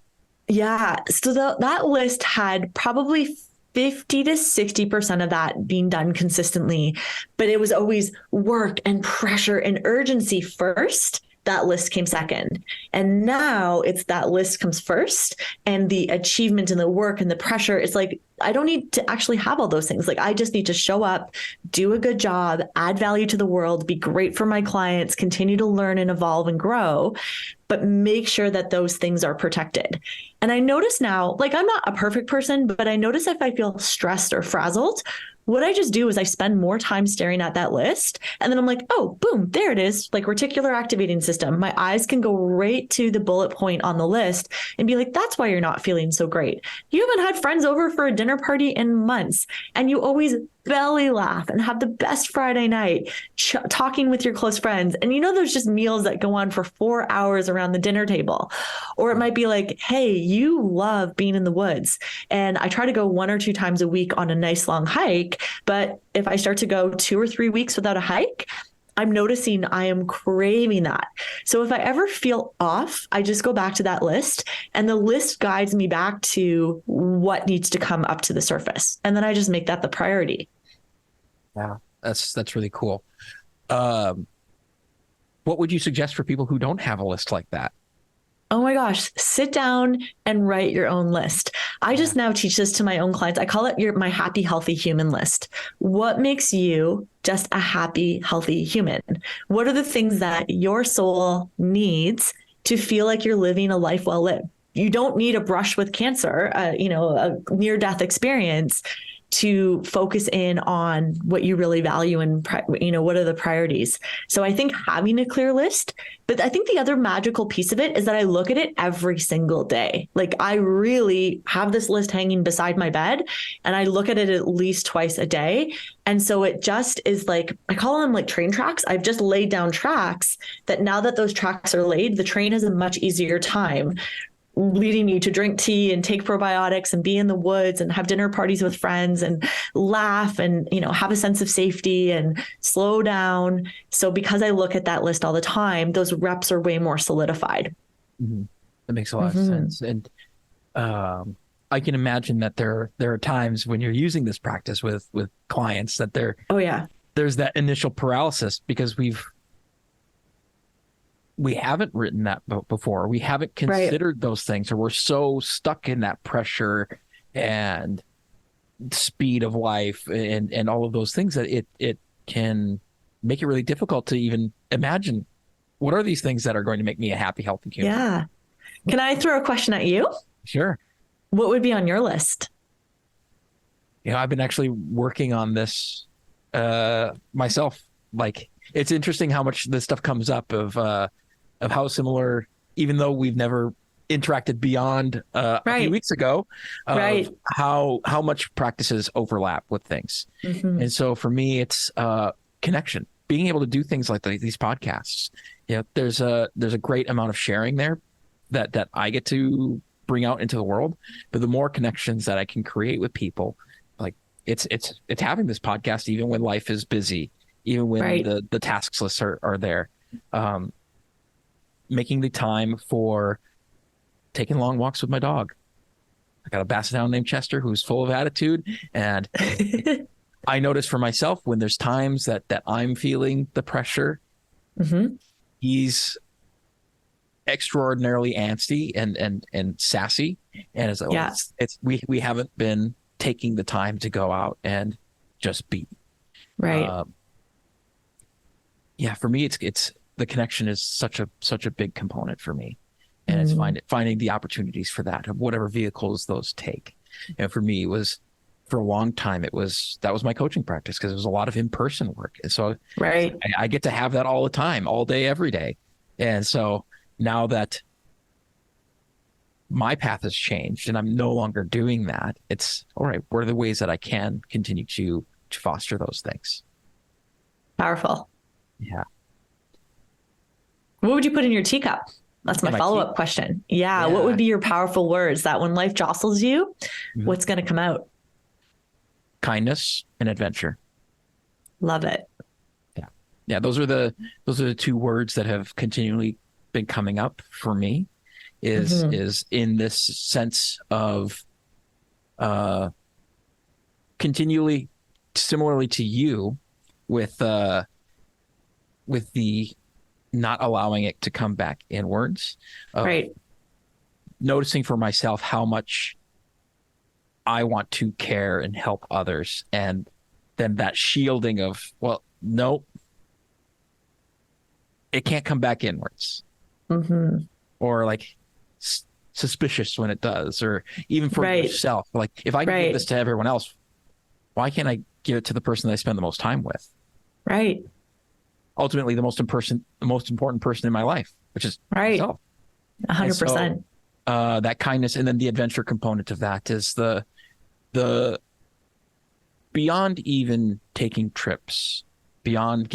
Yeah. So that list had probably 50 to 60% of that being done consistently, but it was always work and pressure and urgency first. That list came second. And now it's that list comes first, and the achievement and the work and the pressure. It's like, I don't need to actually have all those things. Like, I just need to show up, do a good job, add value to the world, be great for my clients, continue to learn and evolve and grow, but make sure that those things are protected. And I notice now, like, I'm not a perfect person, but I notice if I feel stressed or frazzled, what I just do is I spend more time staring at that list. And then I'm like, oh, boom, there it is. Like, reticular activating system. My eyes can go right to the bullet point on the list and be like, that's why you're not feeling so great. You haven't had friends over for a dinner party in months, and you always belly laugh and have the best Friday night talking with your close friends. And there's just meals that go on for 4 hours around the dinner table. Or it might be like, hey, you love being in the woods. And I try to go 1 or 2 times a week on a nice long hike. But if I start to go 2 or 3 weeks without a hike, I'm noticing I am craving that. So if I ever feel off, I just go back to that list, and the list guides me back to what needs to come up to the surface. And then I just make that the priority. Yeah, that's really cool. What would you suggest for people who don't have a list like that? Oh my gosh, sit down and write your own list. I just now teach this to my own clients. I call it my happy, healthy human list. What makes you just a happy, healthy human? What are the things that your soul needs to feel like you're living a life well lived? You don't need a brush with cancer, a near-death experience to focus in on what you really value and, what are the priorities. So I think having a clear list, but I think the other magical piece of it is that I look at it every single day. Like, I really have this list hanging beside my bed, and I look at it at least twice a day. And so it just is like, I call them like train tracks. I've just laid down tracks that now that those tracks are laid, the train has a much easier time leading you to drink tea and take probiotics and be in the woods and have dinner parties with friends and laugh and, have a sense of safety and slow down. So because I look at that list all the time, those reps are way more solidified. Mm-hmm. That makes a lot of sense. And I can imagine that there are times when you're using this practice with clients that there's that initial paralysis because we haven't written that before. We haven't considered those things, or we're so stuck in that pressure and speed of life and all of those things that it can make it really difficult to even imagine what are these things that are going to make me a happy, healthy human. Yeah. Can I throw a question at you? Sure. What would be on your list? I've been actually working on this myself. Like, it's interesting how much this stuff comes up of how similar, even though we've never interacted beyond a few weeks ago, how much practices overlap with things. Mm-hmm. And so for me, it's connection, being able to do things like these podcasts. There's a great amount of sharing there that I get to bring out into the world, but the more connections that I can create with people, like it's having this podcast, even when life is busy, even when the tasks lists are there, making the time for taking long walks with my dog. I got a basset hound named Chester who's full of attitude, and I notice for myself when there's times that I'm feeling the pressure, he's extraordinarily angsty and sassy, and it's we haven't been taking the time to go out and just be. Right. Yeah, for me, it's the connection is such a big component for me, and it's finding the opportunities for that, of whatever vehicles those take. And for me, it was for a long time, that was my coaching practice, because it was a lot of in-person work, and so Right. I get to have that all the time, all day, every day. And so now that my path has changed and I'm no longer doing that, it's all right. What are the ways that I can continue to foster those things? Powerful. Yeah. What would you put in your teacup? That's my follow-up question. Yeah. What would be your powerful words that when life jostles you, what's going to come out? Kindness and adventure. Love it. Yeah. Yeah. Those are the two words that have continually been coming up for me, is in this sense of continually, similarly to you, with the not allowing it to come back inwards. Right. Noticing for myself how much I want to care and help others, and then that shielding of, well, nope, it can't come back inwards. Or like suspicious when it does, or even for yourself. Like, if I can give this to everyone else, why can't I give it to the person that I spend the most time with? Right. Ultimately, the most important person in my life, which is myself. 100%. So, that kindness, and then the adventure component of that is the beyond even taking trips, beyond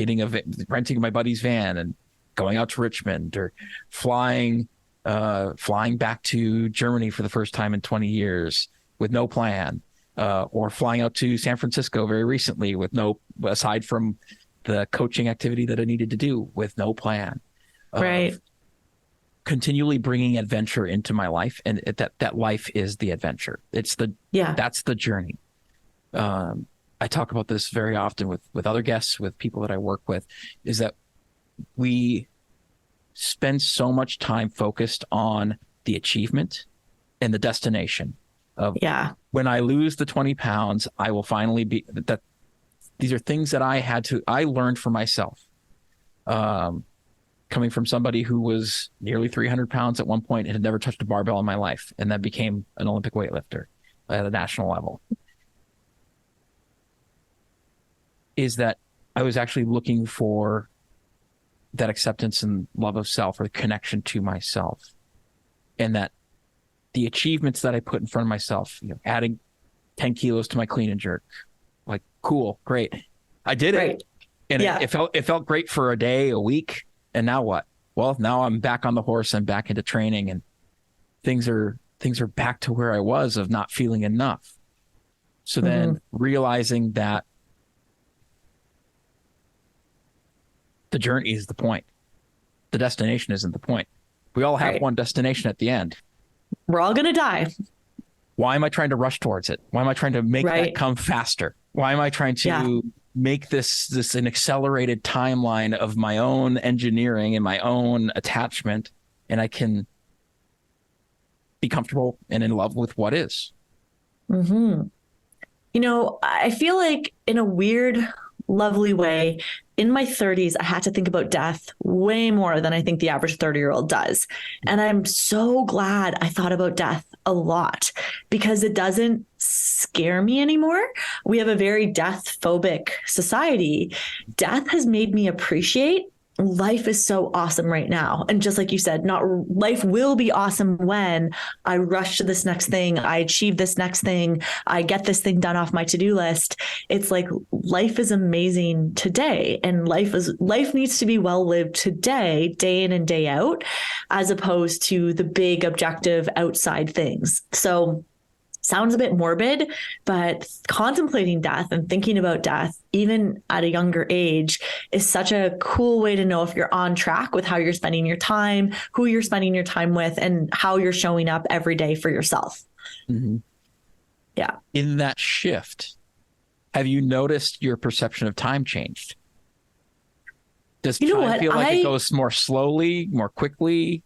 renting my buddy's van and going out to Richmond, or flying back to Germany for the first time in 20 years with no plan, or flying out to San Francisco very recently with aside from the coaching activity that I needed to do, with no plan. Right. Continually bringing adventure into my life, and that life is the adventure. That's the journey. I talk about this very often with other guests, with people that I work with, is that we spend so much time focused on the achievement and the destination of, when I lose the 20 pounds, I will finally be that. These are things that I learned for myself. Coming from somebody who was nearly 300 pounds at one point and had never touched a barbell in my life, and then became an Olympic weightlifter at a national level, is that I was actually looking for that acceptance and love of self, or connection to myself. And that the achievements that I put in front of myself, adding 10 kilos to my clean and jerk, like, cool, great. I did it. And it felt great for a day, a week. And now what? Well, now I'm back on the horse and back into training, and things are back to where I was, of not feeling enough. So then realizing that the journey is the point. The destination isn't the point. We all have one destination at the end. We're all going to die. Why am I trying to rush towards it? Why am I trying to make that come faster? Why am I trying to make this an accelerated timeline of my own engineering and my own attachment, and I can be comfortable and in love with what is? I feel like, in a weird, lovely way, in my 30s, I had to think about death way more than I think the average 30-year-old does. And I'm so glad I thought about death a lot, because it doesn't scare me anymore. We have a very death phobic society. Death has made me appreciate life is so awesome right now. And just like you said, life will be awesome when I rush to this next thing, I achieve this next thing, I get this thing done off my to-do list. It's like, life is amazing today, and life needs to be well lived today, day in and day out, as opposed to the big objective outside things. So, sounds a bit morbid, but contemplating death and thinking about death, even at a younger age, is such a cool way to know if you're on track with how you're spending your time, who you're spending your time with, and how you're showing up every day for yourself. Yeah. In that shift, have you noticed your perception of time changed? Does time feel like it goes more slowly, more quickly?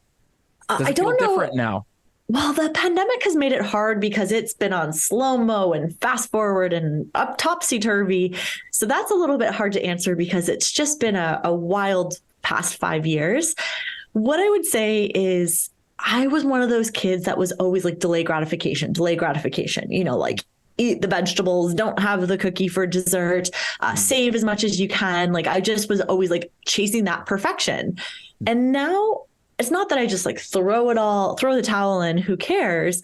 Does it feel different now? Well, the pandemic has made it hard because it's been on slow-mo and fast forward and up topsy-turvy. So that's a little bit hard to answer because it's just been a wild past 5 years. What I would say is I was one of those kids that was always like delay gratification, like eat the vegetables, don't have the cookie for dessert, save as much as you can. Like I just was always like chasing that perfection. And now it's not that I just like throw the towel in, who cares?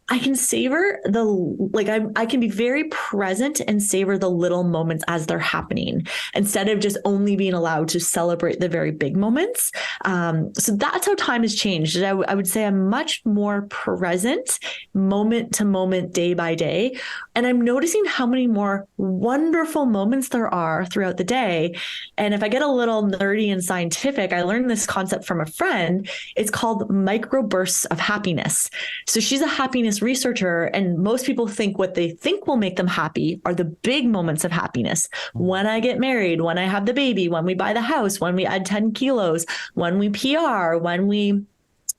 I can savor I can be very present and savor the little moments as they're happening instead of just only being allowed to celebrate the very big moments. So that's how time has changed. I would say I'm much more present moment to moment, day by day. And I'm noticing how many more wonderful moments there are throughout the day. And if I get a little nerdy and scientific, I learned this concept from a friend. It's called microbursts of happiness. So she's a happiness researcher, and most people think what they think will make them happy are the big moments of happiness. When I get married, when I have the baby, when we buy the house, when we add 10 kilos, when we PR, when we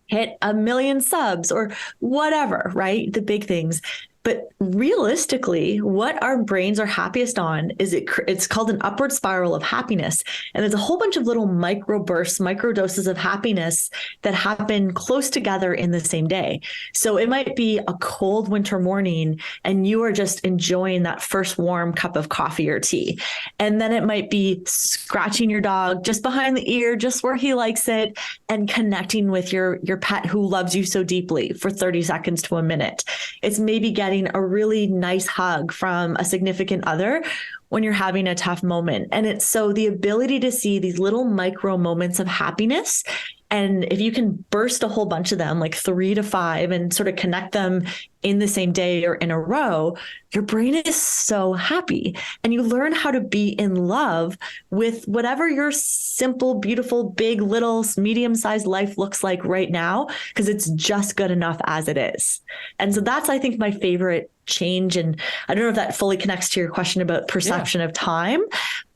hit 1 million subs or whatever, right? The big things. But realistically, what our brains are happiest on is it's called an upward spiral of happiness. And there's a whole bunch of little microbursts, microdoses of happiness that happen close together in the same day. So it might be a cold winter morning and you are just enjoying that first warm cup of coffee or tea. And then it might be scratching your dog just behind the ear, just where he likes it, and connecting with your pet who loves you so deeply for 30 seconds to a minute. It's maybe getting a really nice hug from a significant other when you're having a tough moment. And it's so the ability to see these little micro moments of happiness. And if you can burst a whole bunch of them, like 3 to 5, and sort of connect them in the same day or in a row, your brain is so happy. And you learn how to be in love with whatever your simple, beautiful, big, little, medium-sized life looks like right now, because it's just good enough as it is. And so that's, I think, my favorite change. And I don't know if that fully connects to your question about perception of time,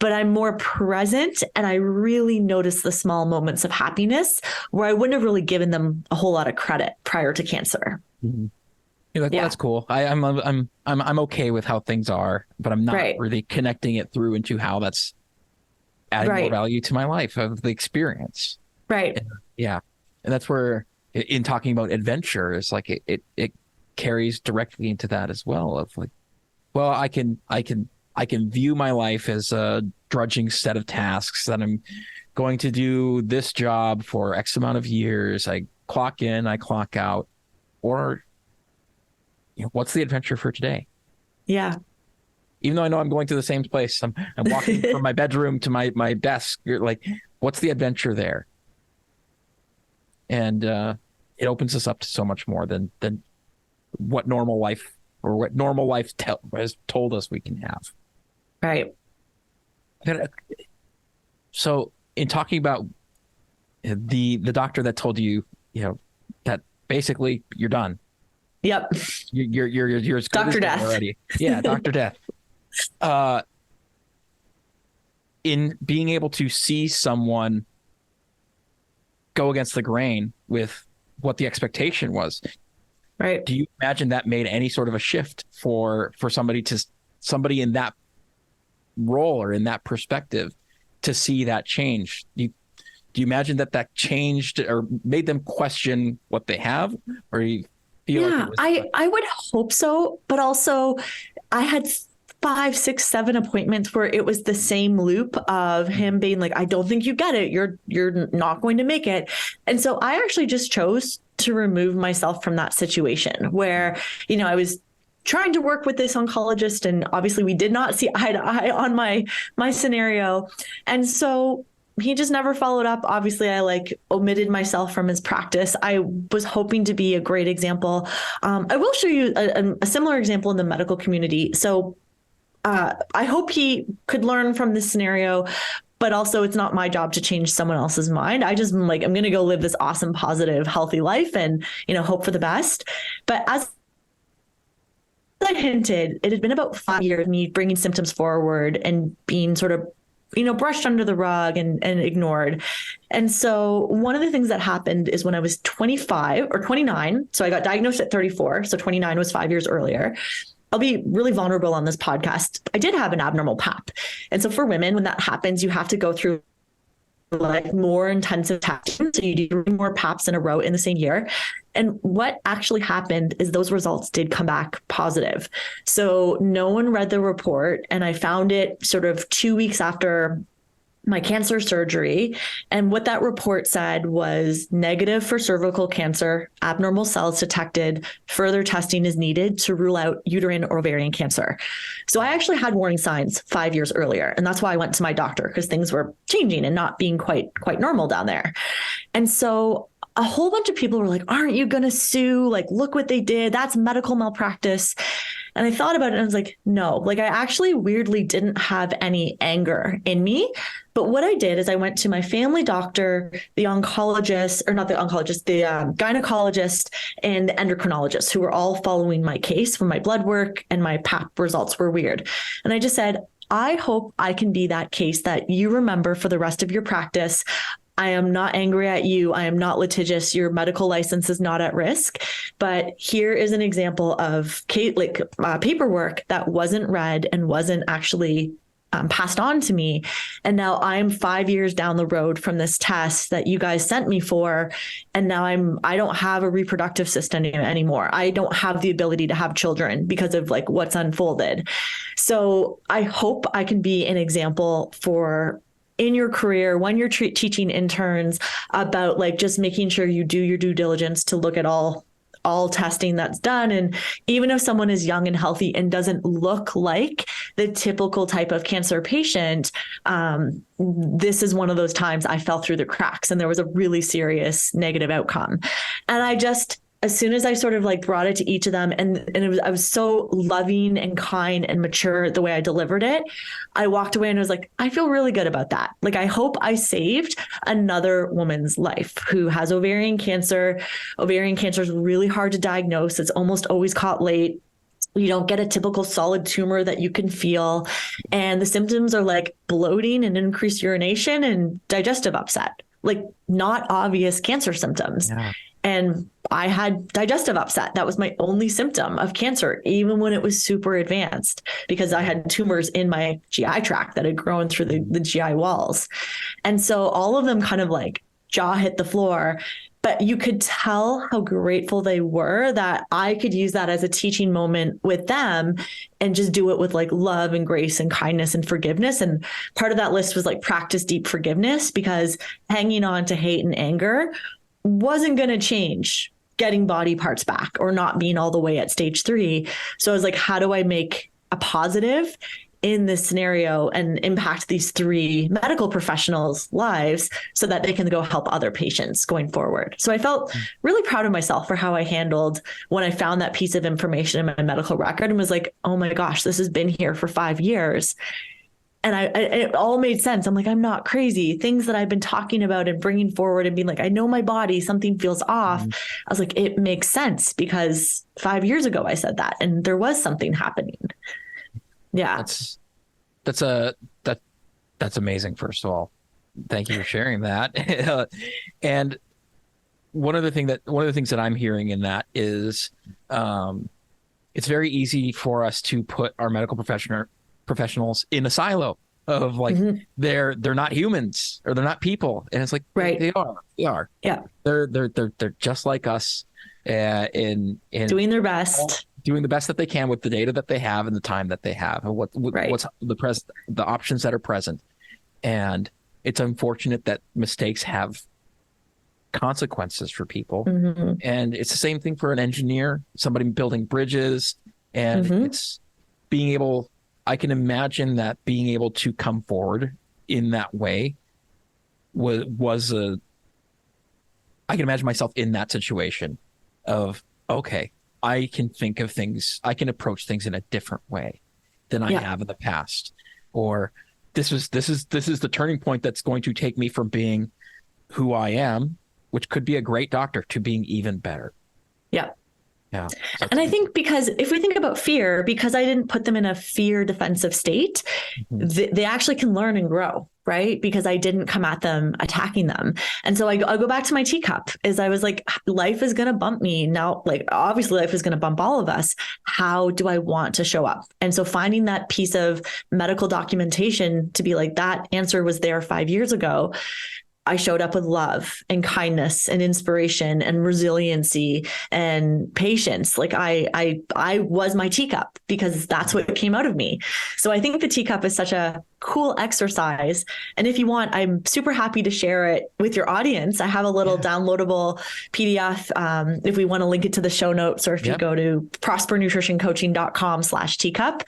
but I'm more present and I really notice the small moments of happiness where I wouldn't have really given them a whole lot of credit prior to cancer. Mm-hmm. You're like, well, that's cool. I'm okay with how things are, but I'm not really connecting it through into how that's adding more value to my life of the experience. Right. And that's where in talking about adventure, it's like it carries directly into that as well, of like, well, I can view my life as a drudging set of tasks that I'm going to do this job for X amount of years. I clock in, I clock out, or what's the adventure for today? Yeah. Even though I know I'm going to the same place, I'm walking from my bedroom to my desk. You're like, what's the adventure there? And it opens us up to so much more than what normal life has told us we can have. Right. So in talking about the doctor that told you, that basically you're done. Yep. You're as good Dr. as Death already. Yeah. Dr. Death. In being able to see someone go against the grain with what the expectation was. Right. Do you imagine that made any sort of a shift for somebody in that role or in that perspective to see that change? Do you imagine that changed or made them question what they have, or you feel like I would hope so, but also I had 5, 6, 7 appointments where it was the same loop of him being like, I don't think you get it. You're not going to make it. And so I actually just chose to remove myself from that situation where, I was trying to work with this oncologist, and obviously we did not see eye to eye on my scenario. And so he just never followed up. Obviously, I omitted myself from his practice. I was hoping to be a great example. I will show you a similar example in the medical community. So I hope he could learn from this scenario, but also it's not my job to change someone else's mind. I just I'm going to go live this awesome, positive, healthy life and, hope for the best. But as I hinted, it had been about 5 years, me bringing symptoms forward and being sort of brushed under the rug and ignored. And so one of the things that happened is when I was 25 or 29, so I got diagnosed at 34, so 29 was 5 years earlier. I'll be really vulnerable on this podcast. I did have an abnormal pap. And so for women, when that happens, you have to go through like more intensive testing. So you do more paps in a row in the same year. And what actually happened is those results did come back positive. So no one read the report, and I found it sort of 2 weeks after my cancer surgery. And what that report said was negative for cervical cancer, abnormal cells detected, further testing is needed to rule out uterine or ovarian cancer. So I actually had warning signs 5 years earlier. And that's why I went to my doctor, because things were changing and not being quite normal down there. And so a whole bunch of people were like, aren't you going to sue? Like, look what they did. That's medical malpractice. And I thought about it and I was like, no, like I actually weirdly didn't have any anger in me. But what I did is I went to my family doctor, the oncologist, or not the oncologist, the gynecologist and the endocrinologist, who were all following my case when my blood work and my pap results were weird. And I just said, I hope I can be that case that you remember for the rest of your practice. I am not angry at you. I am not litigious. Your medical license is not at risk. But here is an example of paperwork that wasn't read and wasn't actually passed on to me. And now I'm 5 years down the road from this test that you guys sent me for. And now I don't have a reproductive system anymore. I don't have the ability to have children because of like what's unfolded. So I hope I can be an example for in your career when you're teaching interns about like just making sure you do your due diligence to look at all testing that's done. And even if someone is young and healthy and doesn't look like the typical type of cancer patient, this is one of those times I fell through the cracks and there was a really serious negative outcome. And as soon as I sort of like brought it to each of them and I was so loving and kind and mature the way I delivered it, I walked away and I was like, I feel really good about that. Like, I hope I saved another woman's life who has ovarian cancer. Ovarian cancer is really hard to diagnose. It's almost always caught late. You don't get a typical solid tumor that you can feel. And the symptoms are like bloating and increased urination and digestive upset, like not obvious cancer symptoms. Yeah. And I had digestive upset. That was my only symptom of cancer, even when it was super advanced, because I had tumors in my GI tract that had grown through the GI walls. And so all of them kind of like jaw hit the floor, but you could tell how grateful they were that I could use that as a teaching moment with them and just do it with like love and grace and kindness and forgiveness. And part of that list was like practice deep forgiveness, because hanging on to hate and anger wasn't going to change getting body parts back or not being all the way at stage 3. So I was like, how do I make a positive in this scenario and impact these 3 medical professionals' lives so that they can go help other patients going forward? So I felt really proud of myself for how I handled when I found that piece of information in my medical record and was like, oh my gosh, this has been here for 5 years. And it all made sense. I'm like, I'm not crazy. Things that I've been talking about and bringing forward and being like, I know my body, something feels off. I was like, it makes sense because 5 years ago I said that and there was something happening. Yeah. That's amazing. First of all, thank you for sharing that. And one of the things that I'm hearing in that is, it's very easy for us to put our medical professionals in a silo of like, they're not humans or they're not people. And it's like, right. They are. Yeah. They're just like us, in doing their best. Doing the best that they can with the data that they have and the time that they have and what's the options that are present. And it's unfortunate that mistakes have consequences for people. And it's the same thing for an engineer, somebody building bridges, and it's being able, I can imagine that being able to come forward in that way I can imagine myself in that situation of, okay, I can think of things, I can approach things in a different way than I have in the past. Or this is the turning point that's going to take me from being who I am, which could be a great doctor, to being even better. Yeah. Yeah. And I think because if we think about fear, because I didn't put them in a fear defensive state, they actually can learn and grow, right? Because I didn't come at them attacking them. And so I'll go back to my teacup is I was like, life is going to bump me now. Like, obviously life is going to bump all of us. How do I want to show up? And so finding that piece of medical documentation to be like, that answer was there 5 years ago. I showed up with love and kindness and inspiration and resiliency and patience. Like I was my teacup because that's what came out of me. So I think the teacup is such a cool exercise. And if you want, I'm super happy to share it with your audience. I have a little downloadable PDF if we want to link it to the show notes, or if you go to prospernutritioncoaching.com/teacup.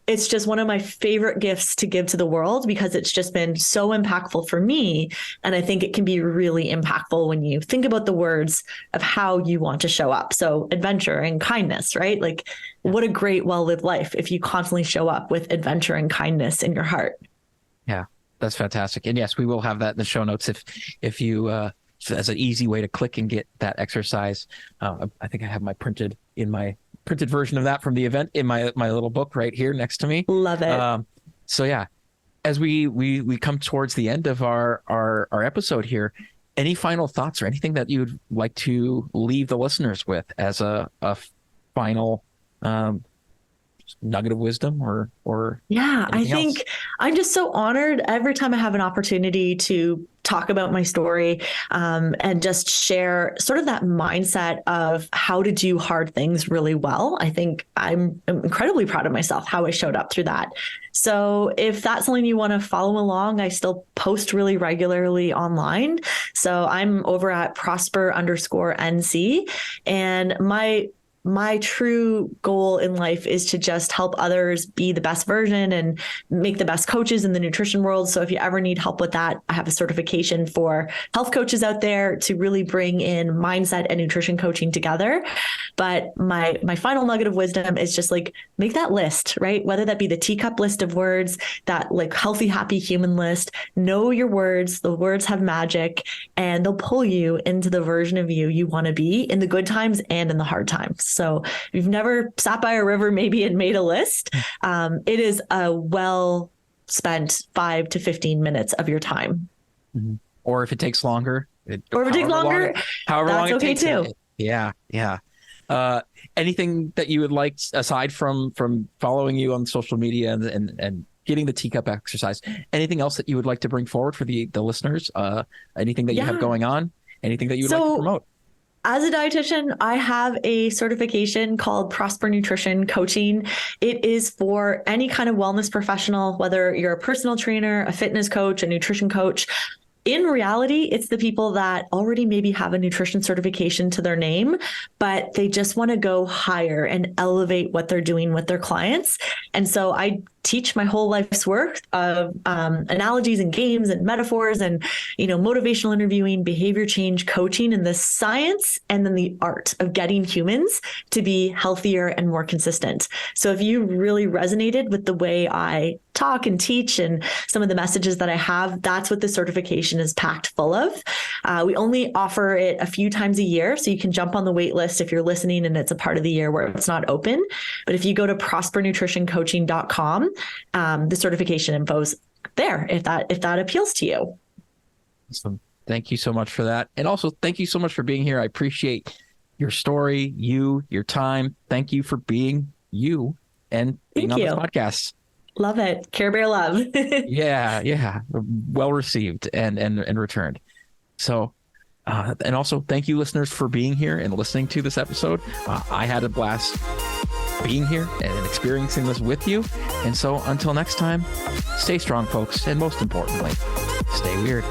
It's just one of my favorite gifts to give to the world because it's just been so impactful for me. And I think it can be really impactful when you think about the words of how you want to show up. So adventure and kindness, right? Like what a great, well-lived life if you constantly show up with adventure and kindness in your heart. Yeah, that's fantastic. And yes, we will have that in the show notes if you as an easy way to click and get that exercise. I think I have my printed version of that from the event in my little book right here next to me. Love it. So yeah, as we come towards the end of our episode here, any final thoughts or anything that you would like to leave the listeners with as a final nugget of wisdom or I think else? I'm just so honored every time I have an opportunity to talk about my story and just share sort of that mindset of how to do hard things really well. I think I'm incredibly proud of myself, how I showed up through that. So if that's something you want to follow along, I still post really regularly online. So I'm over at prosper_NC, and my true goal in life is to just help others be the best version and make the best coaches in the nutrition world. So if you ever need help with that, I have a certification for health coaches out there to really bring in mindset and nutrition coaching together. But my final nugget of wisdom is just like, make that list, right? Whether that be the teacup list of words, that like healthy, happy human list, know your words. The words have magic and they'll pull you into the version of you want to be in the good times and in the hard times. So if you've never sat by a river maybe and made a list, it is a well spent 5 to 15 minutes of your time. Mm-hmm. Or if it takes longer. However long it okay takes. Too. Yeah. Anything that you would like aside from following you on social media and getting the teacup exercise, anything else that you would like to bring forward for the listeners? Anything that you have going on? Anything that you would like to promote? As a dietitian, I have a certification called Prosper Nutrition Coaching. It is for any kind of wellness professional, whether you're a personal trainer, a fitness coach, a nutrition coach. In reality, it's the people that already maybe have a nutrition certification to their name, but they just want to go higher and elevate what they're doing with their clients. And so I teach my whole life's work of analogies and games and metaphors and, motivational interviewing, behavior change, coaching, and the science and then the art of getting humans to be healthier and more consistent. So if you really resonated with the way I talk and teach and some of the messages that I have, that's what the certification is packed full of. We only offer it a few times a year, so you can jump on the wait list if you're listening and it's a part of the year where it's not open. But if you go to prospernutritioncoaching.com, the certification info's there if that appeals to you. Awesome. Thank you so much for that. And also thank you so much for being here. I appreciate your story, your time. Thank you for being you and being on this podcast. Love it. Care Bear love. Yeah. Well received and returned. So, and also thank you listeners for being here and listening to this episode. I had a blast being here and experiencing this with you. And so until next time, stay strong, folks. And most importantly, stay weird.